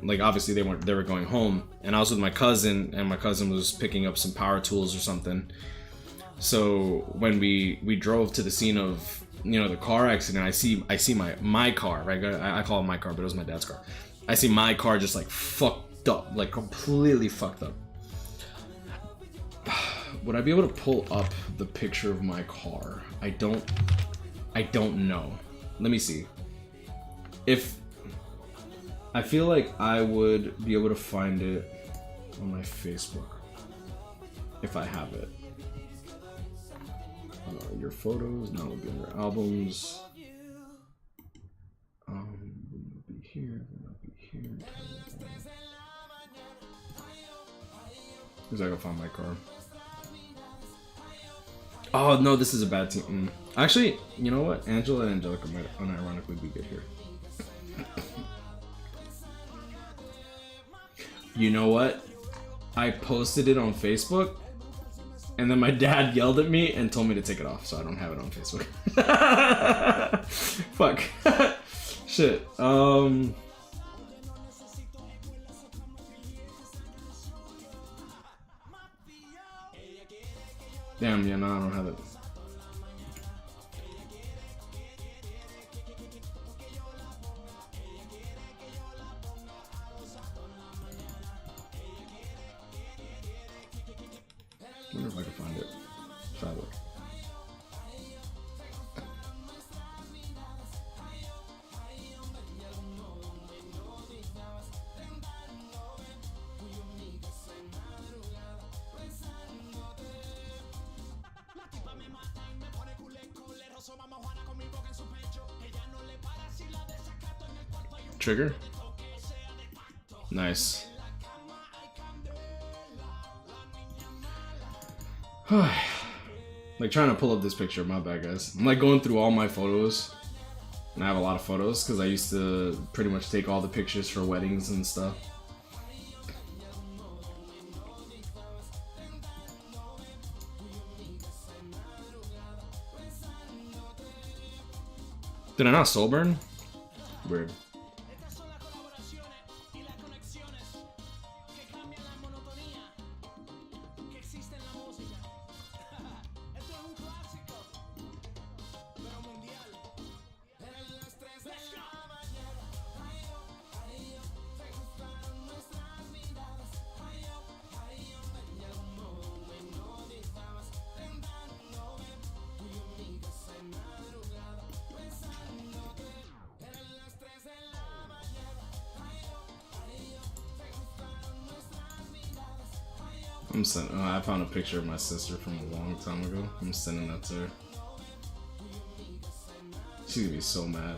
Speaker 1: like obviously they were going home, and I was with my cousin, and my cousin was picking up some power tools or something. So when we drove to the scene of, you know, the car accident, I see my car, right? I call it my car, but it was my dad's car. I see my car just like fucked up, like completely fucked up. Would I be able to pull up the picture of my car? I don't know. Let me see. I feel like I would be able to find it on my Facebook if I have it. Your photos, no, it'll be on your albums. Will not be here, will not be here. Because I gotta find my car. Oh no, this is a bad team. Actually, you know what? Angela and Angelica might unironically be good here. You know what? I posted it on Facebook, and then my dad yelled at me and told me to take it off, so I don't have it on Facebook. Fuck. Shit. Damn, yeah, no, I don't have it. I wonder if I can find it. Try it. Trigger? Nice. Like trying to pull up this picture, my bad guys. I'm like going through all my photos, and I have a lot of photos because I used to pretty much take all the pictures for weddings and stuff. Did I not soul burn? Weird. I found a picture of my sister from a long time ago. I'm sending that to her. She's gonna be so mad.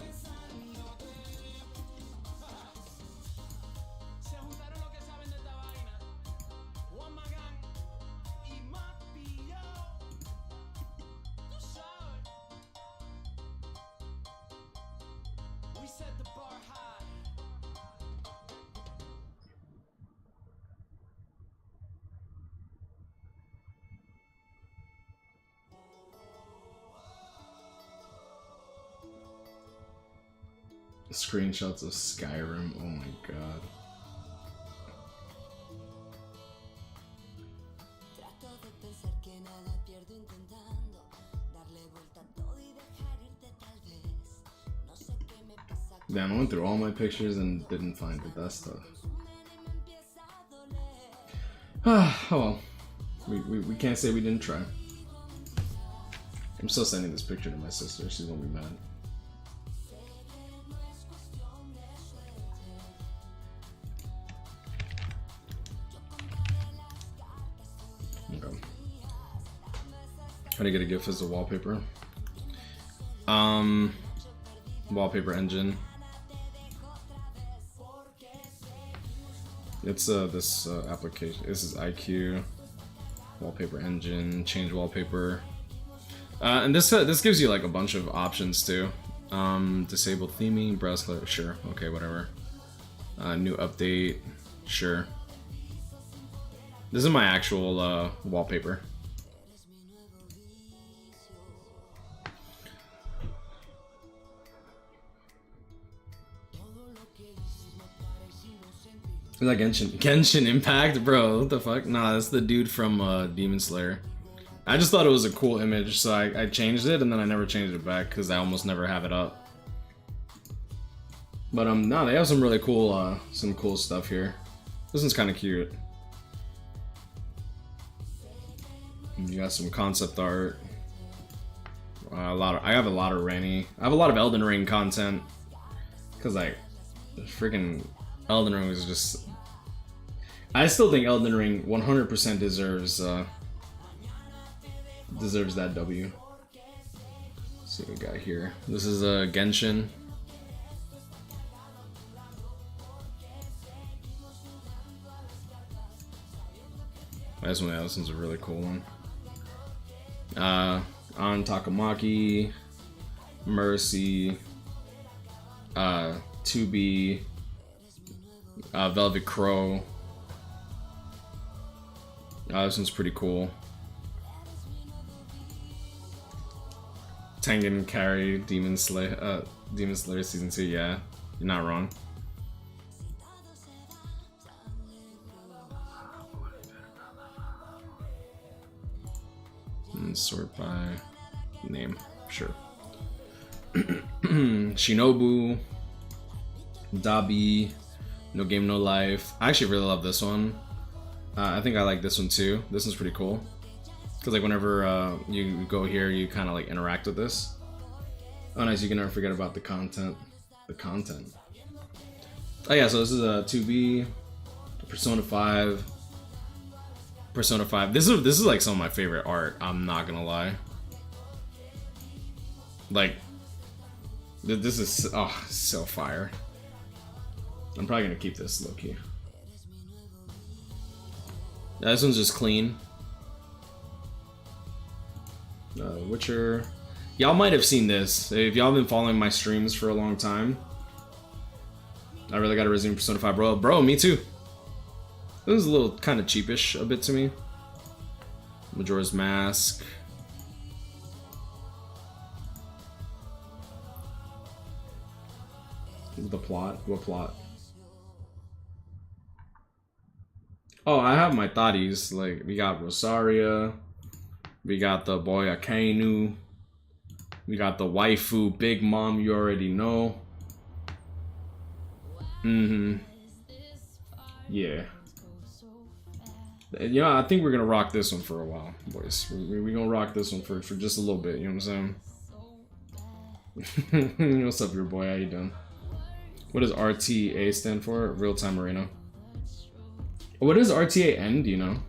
Speaker 1: Screenshots of Skyrim. Oh my god. Damn, I went through all my pictures and didn't find the best stuff. Oh well. We can't say we didn't try. I'm still sending this picture to my sister. She's gonna be mad. Okay. How to get a GIF as a wallpaper? Wallpaper engine. It's this application. This is IQ. Wallpaper engine. Change wallpaper. And this gives you like a bunch of options too. Disable theming, browse color, sure, okay, whatever. New update, sure. This is my actual wallpaper. Is that Genshin Impact, bro? What the fuck? Nah, that's the dude from Demon Slayer. I just thought it was a cool image, so I changed it, and then I never changed it back because I almost never have it up. But no, they have some really cool, some cool stuff here. This one's kind of cute. You got some concept art. I have a lot of Ranny. I have a lot of Elden Ring content because like, freaking Elden Ring was just. I still think Elden Ring 100% deserves that W. Let's see what we got here. This is Genshin. This one's a really cool one. On Takamaki, Mercy, 2B, Velvet Crow. This one's pretty cool. Tengen carry Demon Slayer season 2. Yeah, you're not wrong. And sort by name, sure. Shinobu, Dabi, No Game No Life. I actually really love this one. I think I like this one too. This one's pretty cool. Because like whenever you go here, you kind of like interact with this. Oh nice, you can never forget about the content. Oh yeah, so this is a 2B, Persona 5. Persona 5. This is like some of my favorite art, I'm not gonna lie. Like, this is, oh, so fire. I'm probably gonna keep this low-key. Yeah, this one's just clean. Witcher. Y'all might have seen this. If y'all been following my streams for a long time. I really gotta resume Persona 5, bro. Bro, me too. This is a little kind of cheapish a bit to me. Majora's Mask. The plot? What plot? Oh, I have my thotties. Like, we got Rosaria. We got the boy Akainu. We got the waifu, Big Mom, you already know. Yeah. You know, I think we're gonna rock this one for a while, boys. We're gonna rock this one for just a little bit, you know what I'm saying? What's up, your boy? How you doing? What does RTA stand for? Real Time Arena. What does RTA end, do you know?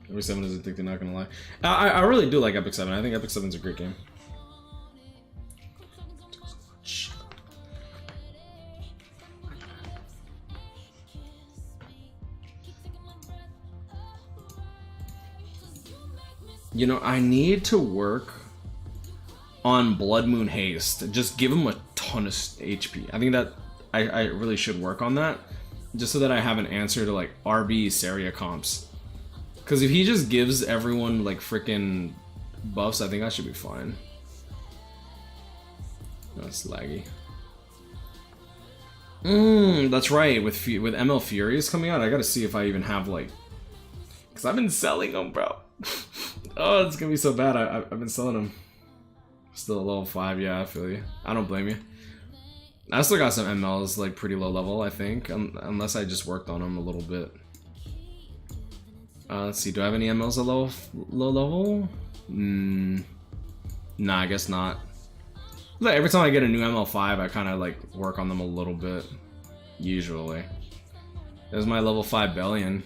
Speaker 1: Every 7 is addicted, not gonna lie. I really do like Epic 7. I think Epic 7's a great game. You know, I need to work on Blood Moon Haste. Just give him a ton of HP. I think that I really should work on that. Just so that I have an answer to like RB Saria comps. Because if he just gives everyone like freaking buffs, I think I should be fine. That's laggy. That's right. With ML Furious coming out, I gotta see if I even have like, cause I've been selling them, bro. Oh, it's gonna be so bad. I've been selling them. Still a level 5, yeah. I feel you. I don't blame you. I still got some MLs like pretty low level, I think, unless I just worked on them a little bit. Let's see. Do I have any MLs at low level? Nah, I guess not. Like, every time I get a new ML5, I kind of like work on them a little bit. Usually. There's my level 5 Bellion.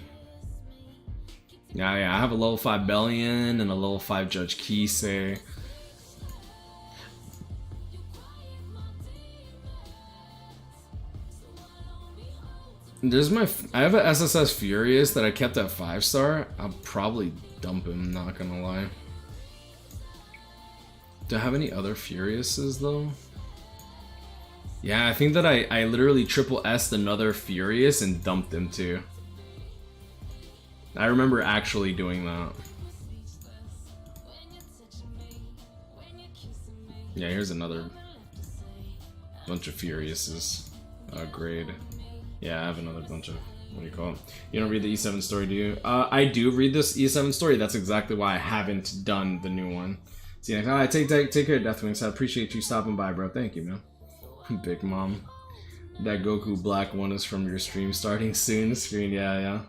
Speaker 1: Yeah, I have a level 5 Bellion and a level 5 Judge Kisei. I have an SSS Furious that I kept at 5-star. I'll probably dump him, not gonna lie. Do I have any other Furiouses though? Yeah, I think that I literally triple S'd another Furious and dumped him too. I remember actually doing that. Yeah, here's another bunch of Furiouses. Grade. Yeah, I have another bunch of, what do you call it? You don't read the E7 story, do you? I do read this E7 story. That's exactly why I haven't done the new one. See, take care, Deathwings. I appreciate you stopping by, bro. Thank you, man. Big Mom. That Goku Black one is from your stream starting soon screen. Yeah.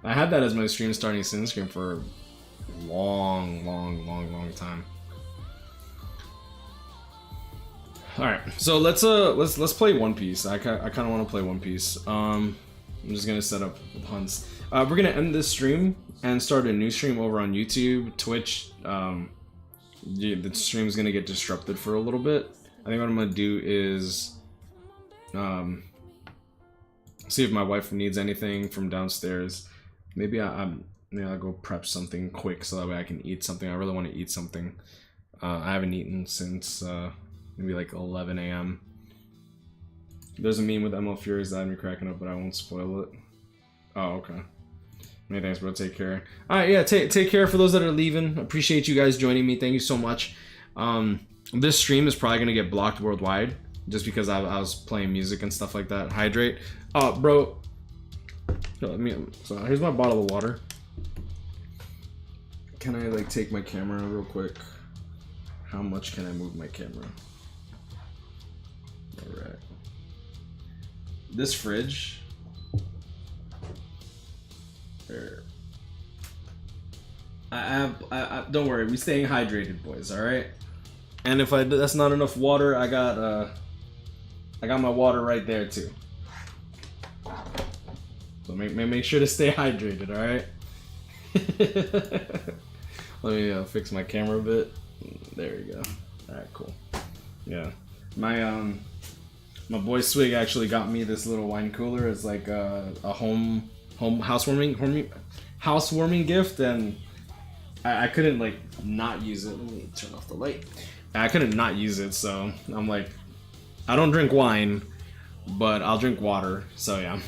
Speaker 1: I had that as my stream starting soon screen for a long time. All right, so let's play One Piece. I kind of want to play One Piece. I'm just gonna set up with Hunts. We're gonna end this stream and start a new stream over on YouTube, Twitch. The stream's gonna get disrupted for a little bit. I think what I'm gonna do is see if my wife needs anything from downstairs. Maybe I'll go prep something quick so that way I can eat something. I really want to eat something. I haven't eaten since maybe like 11 a.m. There's a meme with ML Furies that had me cracking up, but I won't spoil it. Oh, okay. Many thanks, bro. Take care. All right, yeah. Take care for those that are leaving. Appreciate you guys joining me. Thank you so much. This stream is probably gonna get blocked worldwide just because I was playing music and stuff like that. Hydrate. Oh, bro. So here's my bottle of water. Can I like take my camera real quick? How much can I move my camera? All right. This fridge. There. I don't worry. We staying hydrated, boys. All right. And if that's not enough water, I got my water right there too. So make sure to stay hydrated. All right. Let me fix my camera a bit. There you go. All right, cool. Yeah, my boy Swig actually got me this little wine cooler. It's like a home housewarming gift, and I couldn't like not use it. Let me turn off the light. I couldn't not use it, so I'm like, I don't drink wine, but I'll drink water. So yeah.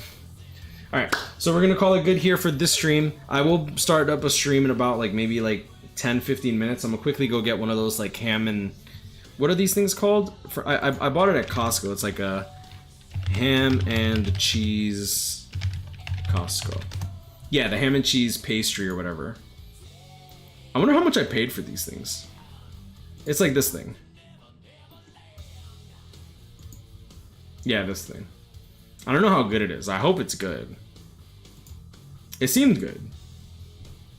Speaker 1: All right, so we're gonna call it good here for this stream. I will start up a stream in about like maybe like 10-15 minutes. I'm gonna quickly go get one of those like ham and what are these things called? I bought it at Costco. It's like a ham and cheese Costco. Yeah, the ham and cheese pastry or whatever. I wonder how much I paid for these things. It's like this thing. Yeah, this thing. I don't know how good it is. I hope it's good. It seemed good.